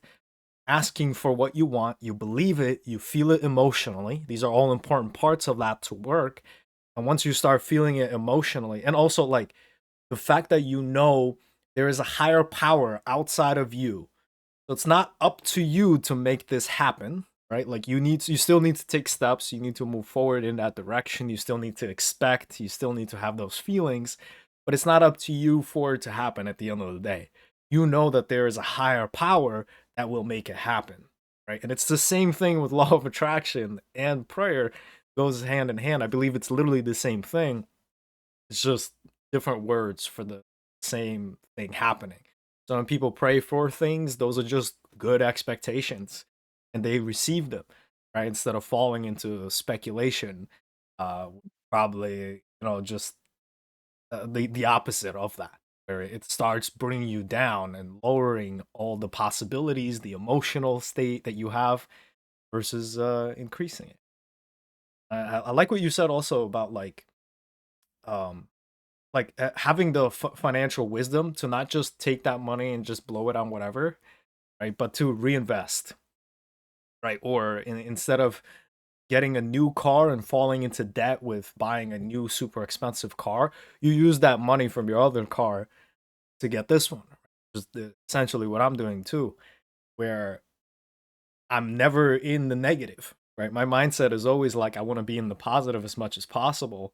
asking for what you want, you believe it, you feel it emotionally. These are all important parts of that to work. And once you start feeling it emotionally, and also like the fact that you know there is a higher power outside of you, so it's not up to you to make this happen, right? Like you still need to take steps, you need to move forward in that direction, you still need to expect, you still need to have those feelings, but it's not up to you for it to happen at the end of the day. You know that there is a higher power that will make it happen, right? And it's the same thing with law of attraction and prayer, goes hand in hand. I believe it's literally the same thing. It's just different words for the same thing happening. So when people pray for things, those are just good expectations and they receive them, right? Instead of falling into speculation, uh, probably, just the opposite of that, where it starts bringing you down and lowering all the possibilities, the emotional state that you have versus increasing it. I like what you said also about um, having the financial wisdom to not just take that money and just blow it on whatever, right? But to reinvest, right? Or instead of getting a new car and falling into debt with buying a new super expensive car, you use that money from your other car to get this one. Just essentially what I'm doing too, where I'm never in the negative, right? My mindset is always like I want to be in the positive as much as possible,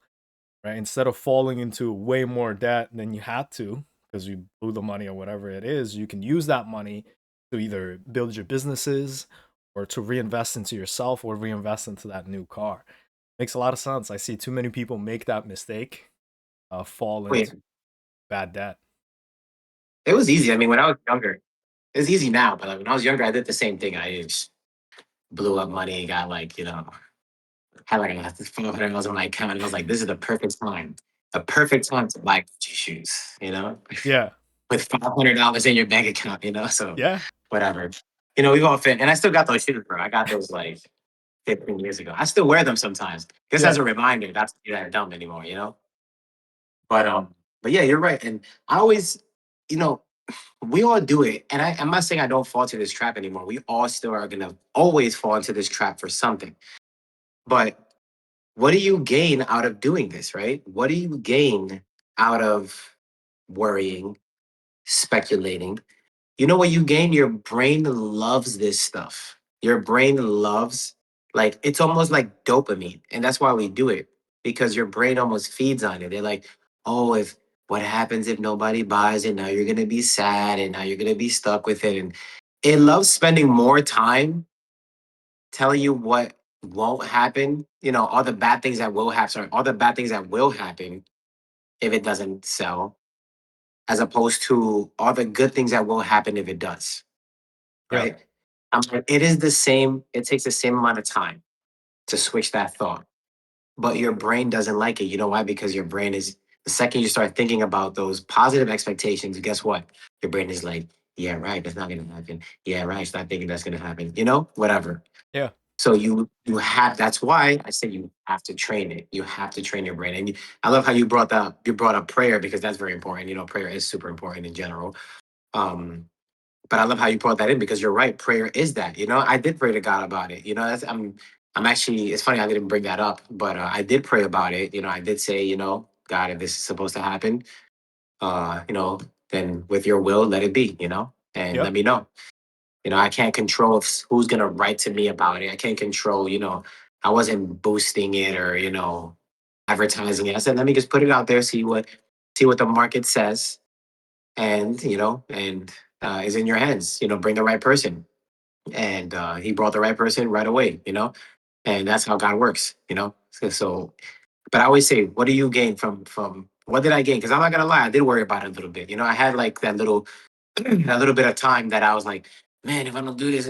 right? Instead of falling into way more debt than you had to because you blew the money or whatever it is, you can use that money to either build your businesses or to reinvest into yourself or reinvest into that new car. Makes a lot of sense. I see too many people make that mistake, fall Wait, into bad debt. it was easy. I mean, when I was younger, it's easy now, but like, when I was younger, I did the same thing. I just blew up money, got like, had like a $500 on my account. And I was like, this is the perfect time to buy Gucci shoes, Yeah, with $500 in your bank account, so yeah, whatever. We've all fit. And I still got those shoes, bro. I got those like 15 years ago. I still wear them sometimes, just as yeah, a reminder not to do that dumb anymore. But yeah, you're right. And I always, you know, we all do it. And I'm not saying I don't fall into this trap anymore. We all still are gonna always fall into this trap for something. But what do you gain out of doing this, right? What do you gain out of worrying, speculating? You know what you gain? Your brain loves this stuff. Your brain loves, like, it's almost like dopamine. And that's why we do it, because your brain almost feeds on it. They're like, oh, if what happens if nobody buys it? Now you're going to be sad and now you're going to be stuck with it. And it loves spending more time telling you what won't happen, all the bad things that will happen, sorry, all the bad things that will happen if it doesn't sell, as opposed to all the good things that will happen if it does, yeah, right? It is the same, it takes the same amount of time to switch that thought, but your brain doesn't like it. You know why? Because your brain is, the second you start thinking about those positive expectations, guess what? Your brain is like, yeah, right, that's not going to happen. Yeah, right, stop thinking that's going to happen, whatever. yeah, So you have, that's why I say you have to train it. You have to train your brain. And I love how you brought up prayer, because that's very important. Prayer is super important in general. Um But I love how you brought that in because you're right. Prayer is that. I did pray to God about it. I'm actually. It's funny I didn't bring that up, but I did pray about it. I did say, God, if this is supposed to happen, uh, you know, then with your will, let it be. And Yeah. let me know. I can't control who's gonna write to me about it. I can't control. I wasn't boosting it or advertising it. I said, let me just put it out there, see what the market says, and is in your hands. Bring the right person, and he brought the right person right away. And that's how God works. But I always say, what do you gain from what did I gain? Because I'm not gonna lie, I did worry about it a little bit. I had like that little a little bit of time that I was like, man, if I don't do this,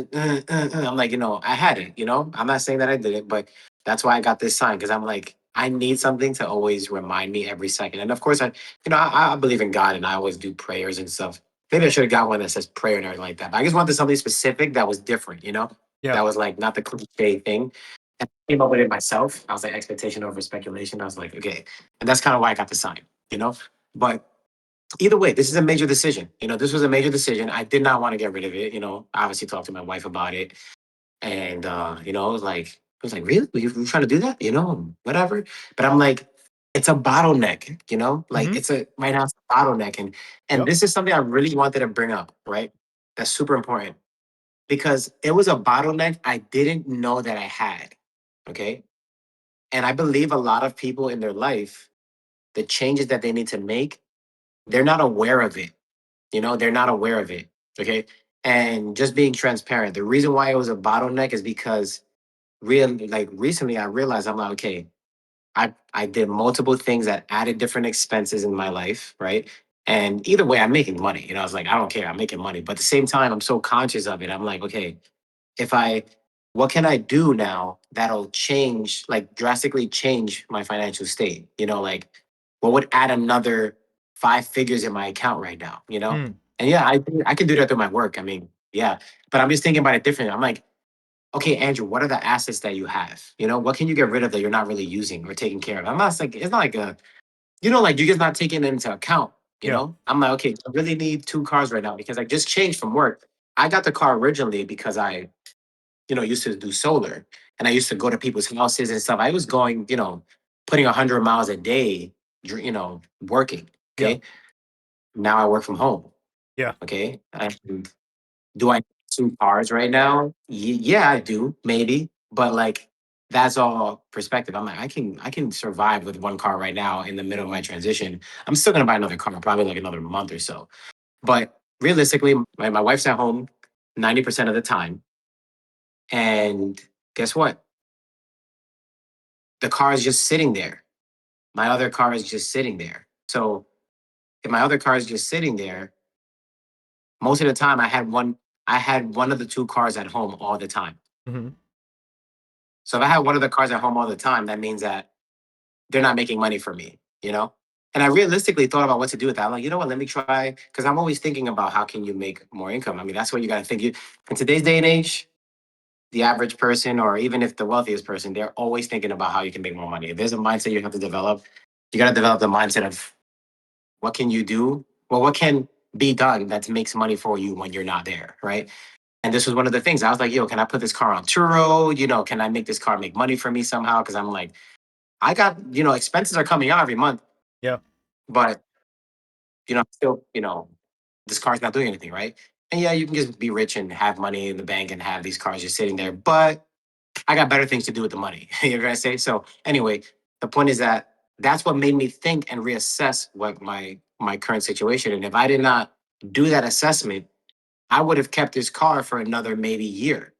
I'm like, I had it. I'm not saying that I did it, but that's why I got this sign because I'm like, I need something to always remind me every second. And of course, I believe in God and I always do prayers and stuff. Maybe I should have got one that says prayer and everything like that. But I just wanted something specific that was different. Yeah. That was like not the cliche thing. And I came up with it myself. I was like expectation over speculation. I was like, okay, and that's kind of why I got the sign. You know, but either way, this is a major decision. This was a major decision. I did not want to get rid of it. I obviously talked to my wife about it. And it was like, really? You trying to do that? Whatever. But I'm like, it's a bottleneck, like Mm-hmm. it's a right now it's a bottleneck. And Yep. this is something I really wanted to bring up, right? That's super important because it was a bottleneck I didn't know that I had. Okay. And I believe a lot of people in their life, the changes that they need to make, they're not aware of it. They're not aware of it. Okay. And just being transparent, the reason why it was a bottleneck is because like recently I realized I'm like, okay, I did multiple things that added different expenses in my life, right? And either way, I'm making money. I was like, I don't care, I'm making money. But at the same time, I'm so conscious of it. I'm like, okay, if I what can I do now that'll change, like drastically change my financial state? Like what would add another 5 figures in my account right now? Mm. And yeah, I can do that through my work. I mean, yeah, but I'm just thinking about it differently. I'm like, okay, Andrew, what are the assets that you have? What can you get rid of that you're not really using or taking care of? I'm not like it's not like like you're just not taking it into account. Yeah. I'm like, okay, I really need 2 cars right now because I just changed from work. I got the car originally because I used to do solar and I used to go to people's houses and stuff. I was going, putting 100 miles a day, working. Yeah. Okay. Now I work from home. Yeah. Okay. And do I need 2 cars right now? Yeah, I do, maybe. But like, that's all perspective. I'm like, I can survive with 1 car right now in the middle of my transition. I'm still gonna buy another car, probably like another month or so. But realistically, my wife's at home 90% of the time. And guess what? The car is just sitting there. My other car is just sitting there. So if my other car is just sitting there, most of the time I had one of the 2 cars at home all the time. Mm-hmm. So if I had one of the cars at home all the time, that means that they're not making money for me. And I realistically thought about what to do with that. I'm like, you know what, let me try because I'm always thinking about how can you make more income. I mean, that's what you gotta think. In today's day and age, the average person or even if the wealthiest person, they're always thinking about how you can make more money. If there's a mindset you have to develop, you gotta develop the mindset of what can you do? Well, what can be done that makes money for you when you're not there, right? And this was one of the things. I was like, yo, can I put this car on Turo? Can I make this car make money for me somehow? Because I'm like, I got, expenses are coming out every month, Yeah. but still, this car's not doing anything, right? And yeah, you can just be rich and have money in the bank and have these cars just sitting there, but I got better things to do with the money. You know what I say? So anyway, the point is that that's what made me think and reassess what my current situation. And if I did not do that assessment, I would have kept this car for another maybe year.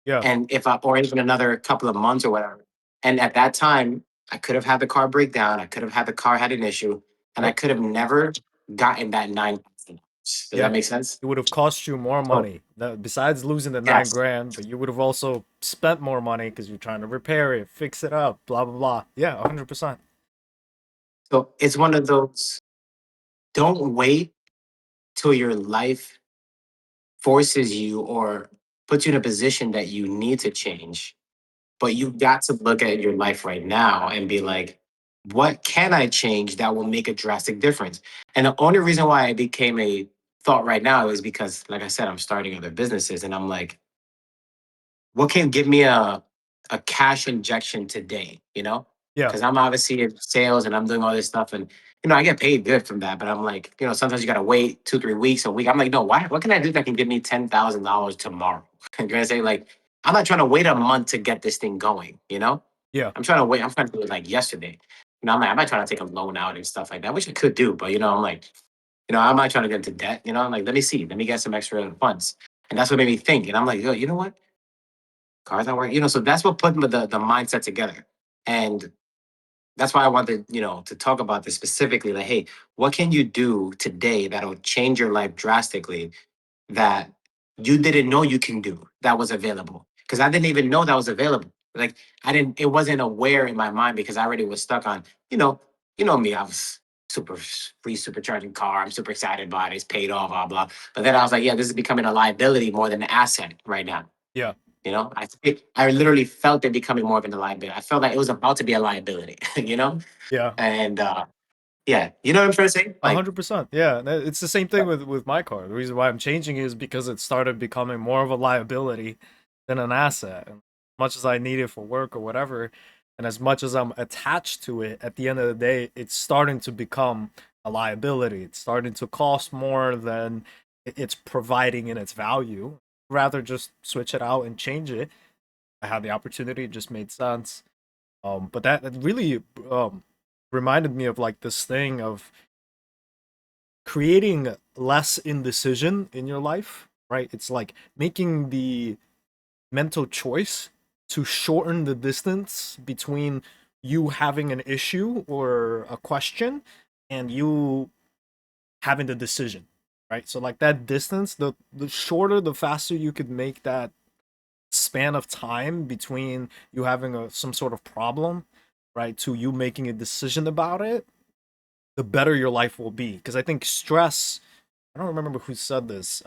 Yeah. And if I or even another couple of months or whatever. And at that time, I could have had the car break down. I could have had the car had an issue, and I Yep. could have never gotten that 9,000. Does that Yeah. make sense? It would have cost you more So money. Besides losing the nine yes. grand, but you would have also spent more money because you're trying to repair it, fix it up, blah blah blah. Yeah, 100%. So it's one of those. Don't wait till your life forces you or puts you in a position that you need to change. But you got to look at your life right now and be like, what can I change that will make a drastic difference? And the only reason why I became a thought right now is because, like I said, I'm starting other businesses, and I'm like, what can give me a cash injection today, you know? Yeah. Because I'm obviously in sales and I'm doing all this stuff, and I get paid good from that. But I'm like, sometimes you gotta wait 2, 3 weeks, a week. I'm like, no, why? What can I do that can give me $10,000 tomorrow? I'm gonna say like, I'm not trying to wait a month to get this thing going. Yeah. I'm trying to wait. I'm trying to do it like yesterday. I'm not trying to take a loan out and stuff like that, which I could do, but I'm like, I'm not trying to get into debt. I'm like, let me see, let me get some extra funds, and that's what made me think. And I'm like, yo, you know what? Cars not working. So that's what put the mindset together. And that's why I wanted, to talk about this specifically. Like, hey, what can you do today that'll change your life drastically that you didn't know you can do that was available? Because I didn't even know that was available. Like I didn't, it wasn't aware in my mind because I already was stuck on, me. I was free supercharging car. I'm super excited about it. It's paid off, blah, blah. But then I was like, yeah, this is becoming a liability more than an asset right now. Yeah. I literally felt it becoming more of a liability. I felt like it was about to be a liability, Yeah. and yeah, you know what I'm trying to say? A Like, 100%. Yeah, it's the same thing with my car. The reason why I'm changing is because it started becoming more of a liability than an asset. And as much as I need it for work or whatever, and as much as I'm attached to it, at the end of the day, it's starting to become a liability. It's starting to cost more than it's providing in its value. Rather just switch it out and change it. I had the opportunity, it just made sense. But that really reminded me of like this thing of creating less indecision in your life, right? It's like making the mental choice to shorten the distance between you having an issue or a question and you having the decision, right? So like that distance, the shorter, the faster you could make that span of time between you having some sort of problem, right, to you making a decision about it, the better your life will be. Because I think stress, I don't remember who said this,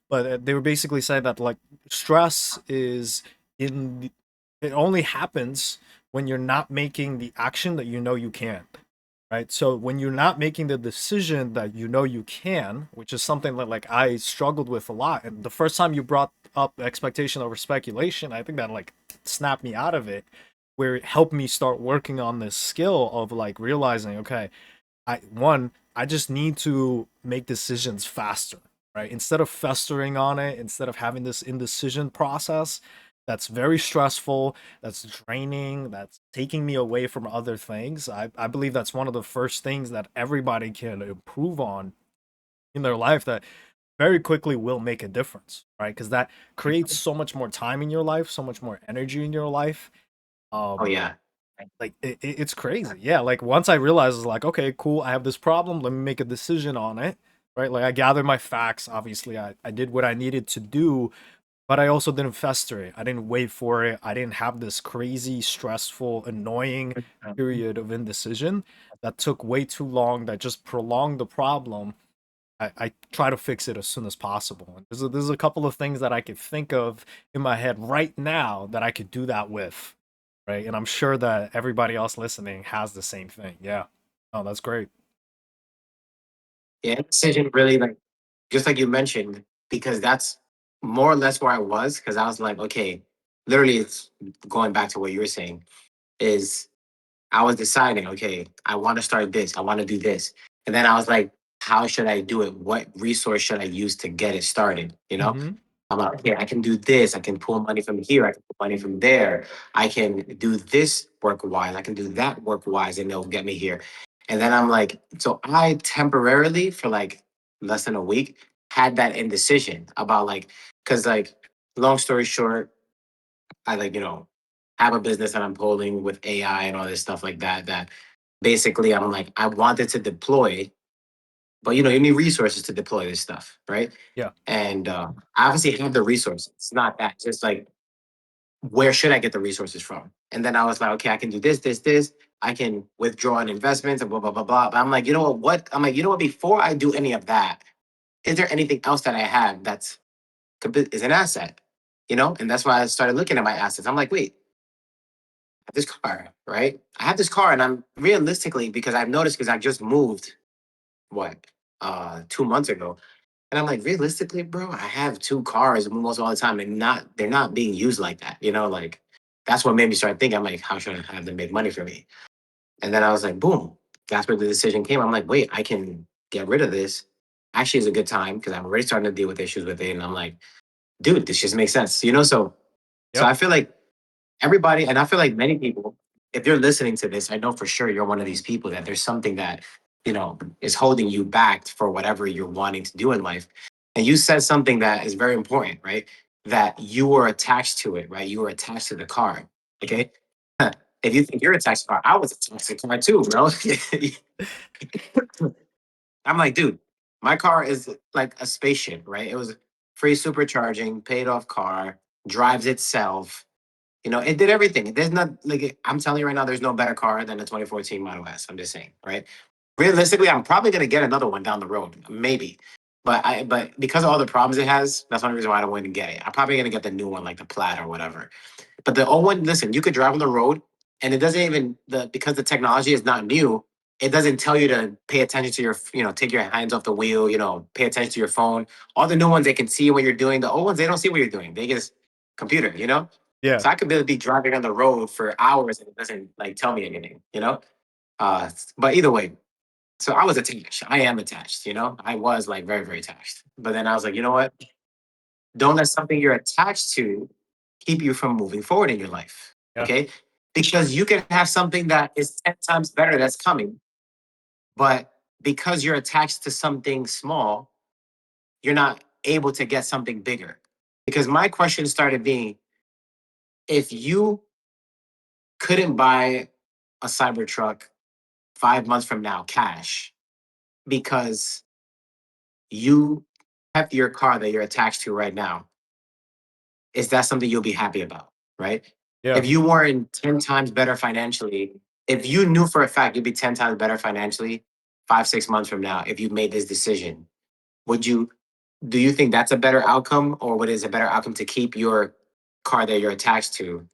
but they were basically saying that like stress is it only happens when you're not making the action that you know you can, right? So when you're not making the decision that you know you can, which is something that like I struggled with a lot, and the first time you brought up expectation over speculation, I think that like snapped me out of it, where it helped me start working on this skill of like realizing, okay, I just need to make decisions faster, right? Instead of festering on it, instead of having this indecision process that's very stressful, that's draining, that's taking me away from other things. I believe that's one of the first things that everybody can improve on in their life that very quickly will make a difference, right? Because that creates so much more time in your life, so much more energy in your life. oh Um, yeah, like it's crazy. Yeah, like once I realized it's like, okay, cool, I have this problem, let me make a decision on it, right? Like I gathered my facts, obviously I did what I needed to do, but I also didn't fester it. I didn't wait for it. I didn't have this crazy, stressful, annoying period of indecision that took way too long, that just prolonged the problem. I try to fix it as soon as possible. And there's a couple of things that I could think of in my head right now that I could do that with, right? And I'm sure that everybody else listening has the same thing. Yeah. Oh, that's great. yeah. Decision really, like, just like you mentioned, because that's more or less where I was. Because I was like, okay, literally, it's going back to what you were saying. Is I was deciding, okay, I want to start this, I want to do this. And then I was like, how should I do it? What resource should I use to get it started? Mm-hmm. I'm like, okay, I can do this. I can pull money from here. I can pull money from there. I can do this work wise. I can do that work wise, and it'll get me here. And then I'm like, so I temporarily, for like less than a week, had that indecision about like, because like, long story short, I like, have a business that I'm holding with AI and all this stuff like that. That basically I'm like, I wanted to deploy, but you need resources to deploy this stuff, right? Yeah. And I obviously have the resources. It's not that. It's just like, where should I get the resources from? And then I was like, okay, I can do this, this, this. I can withdraw on investments and blah, blah, blah, blah. But I'm like, you know what? I'm like, you know what? Before I do any of that, is there anything else that I have that's is an asset? And that's why I started looking at my assets. I'm like, wait, I have this car, right? I have this car, and I'm realistically, because I've noticed, because I just moved, what? 2 months ago. And I'm like, realistically, bro, I have two cars almost all the time, and they're not being used like that. Like that's what made me start thinking. I'm like, how should I have them make money for me? And then I was like, boom, that's where the decision came. I'm like, wait, I can get rid of this. Actually, it's a good time because I'm already starting to deal with issues with it. And I'm like, dude, this just makes sense. So Yep. I feel like everybody, and I feel like many people, if you're listening to this, I know for sure you're one of these people that there's something that, is holding you back for whatever you're wanting to do in life. And you said something that is very important, right? That you were attached to it, right? You were attached to the car. Okay. If you think you're attached to the car, I was attached to the car too, bro. I'm like, dude, my car is like a spaceship, right? It was free supercharging, paid off car, drives itself. It did everything. There's not like I'm telling you right now, there's no better car than the 2014 Model S. I'm just saying, right? Realistically, I'm probably gonna get another one down the road, maybe. But because of all the problems it has, that's one reason why I don't want to get it. I'm probably gonna get the new one, like the Plaid or whatever. But the old one, listen, you could drive on the road, and it doesn't even because the technology is not new. It doesn't tell you to pay attention to take your hands off the wheel. Pay attention to your phone. All the new ones, they can see what you're doing. The old ones, they don't see what you're doing. They just computer. Yeah. So I could be driving on the road for hours and it doesn't like tell me anything. But either way, so I was attached. I am attached. I was like very, very attached. But then I was like, you know what? Don't let something you're attached to keep you from moving forward in your life. Yeah. Okay. Because you can have something that is 10 times better that's coming, but because you're attached to something small, you're not able to get something bigger. Because my question started being, if you couldn't buy a Cybertruck 5 months from now, cash, because you have your car that you're attached to right now, is that something you'll be happy about? Right? Yeah. If you weren't 10 times better financially, if you knew for a fact you'd be 10 times better financially 5, 6 months from now, if you made this decision, would you, do you think that's a better outcome, or what is a better outcome to keep your car that you're attached to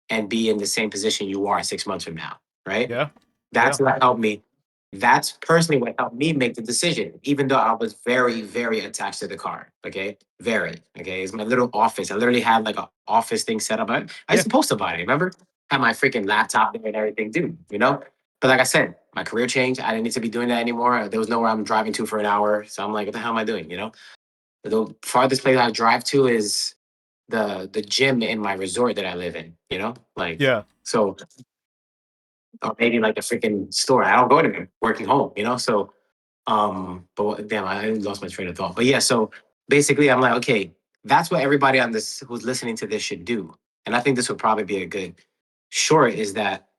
and be in the same position you are 6 months from now? Right? Yeah. That's Yeah. what helped me. That's personally what helped me make the decision, even though I was very, very attached to the car. Okay. Very. Okay. It's my little office. I literally had like an office thing set up. I used Yeah. to post about it. Remember? Had my freaking laptop there and everything, dude. But like I said, my career changed. I didn't need to be doing that anymore. There was nowhere I'm driving to for an hour. So I'm like, what the hell am I doing? The farthest place I drive to is the gym in my resort that I live in. Like, Yeah. so, or maybe like a freaking store. I don't go anywhere, working home. So, damn, I lost my train of thought. But yeah, so basically, I'm like, okay, that's what everybody on this who's listening to this should do. And I think this would probably be a good short is that,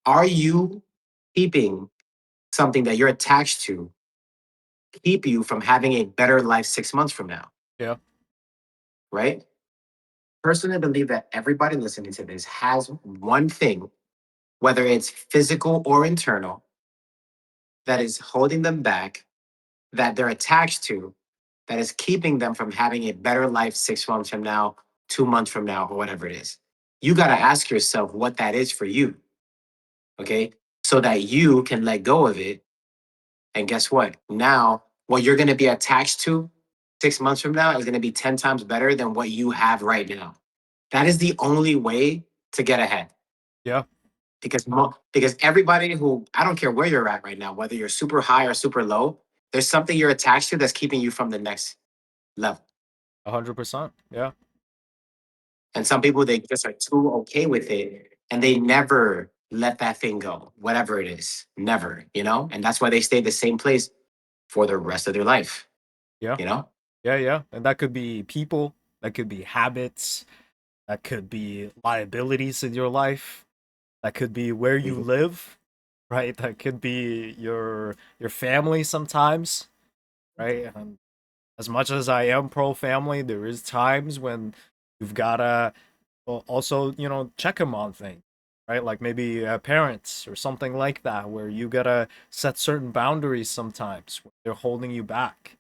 are you keeping something that you're attached to keep you from having a better life 6 months from now? Yeah. Right? Personally believe that everybody listening to this has one thing, whether it's physical or internal, that is holding them back, that they're attached to, that is keeping them from having a better life 6 months from now, 2 months from now, or whatever it is. You got to ask yourself what that is for you. Okay. So that you can let go of it. And guess what? Now, what you're going to be attached to 6 months from now is going to be 10 times better than what you have right now. That is the only way to get ahead. Yeah. Because everybody who, I don't care where you're at right now, whether you're super high or super low, there's something you're attached to that's keeping you from the next level. 100%. Yeah. And some people, they just are too okay with it and they never let that thing go, whatever it is, never. And that's why they stay the same place for the rest of their life, Yeah. you know? Yeah. Yeah. And that could be people, that could be habits, that could be liabilities in your life, that could be where you Mhm. live, right? That could be your family sometimes, right? As much as I am pro family, there is times when you've gotta also, check them on things, right? Like maybe parents or something like that, where you gotta set certain boundaries sometimes. When they're holding you back.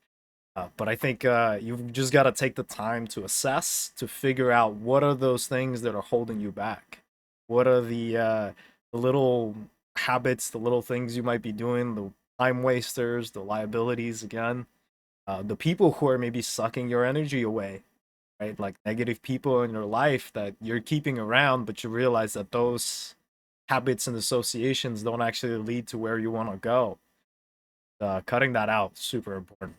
But I think you've just got to take the time to assess, to figure out what are those things that are holding you back. What are the little habits, the little things you might be doing, the time wasters, the liabilities again, the people who are maybe sucking your energy away, right? Like negative people in your life that you're keeping around, but you realize that those habits and associations don't actually lead to where you want to go. Cutting that out super important.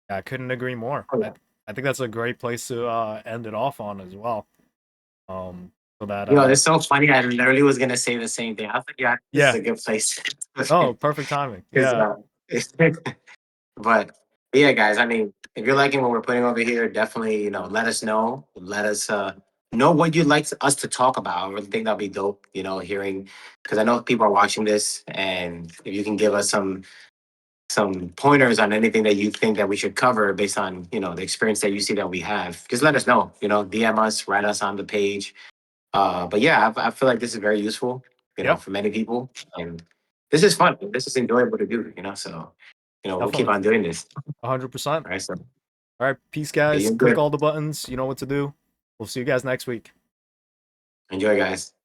Yeah, I couldn't agree more. Oh, I think that's a great place to end it off on as well. So that you know, it's so funny. I literally was gonna say the same thing. I was like, yeah, this is yeah. a good place. Oh, perfect timing. Because, Yeah. but yeah, guys. I mean, if you're liking what we're putting over here, definitely, let us know. Let us know what you'd like us to talk about. I really think that'd be dope. Hearing, because I know people are watching this, and if you can give us some pointers on anything that you think that we should cover based on the experience that you see that we have, just let us know. DM us, write us on the page. But yeah, I feel like this is very useful, Yeah, for many people, and this is fun. This is enjoyable to do. So we'll keep definitely. on doing this. 100%. All right, so All right, peace, yeah, guys. you Click good. all the buttons. You know what to do. We'll see you guys next week. Enjoy, guys.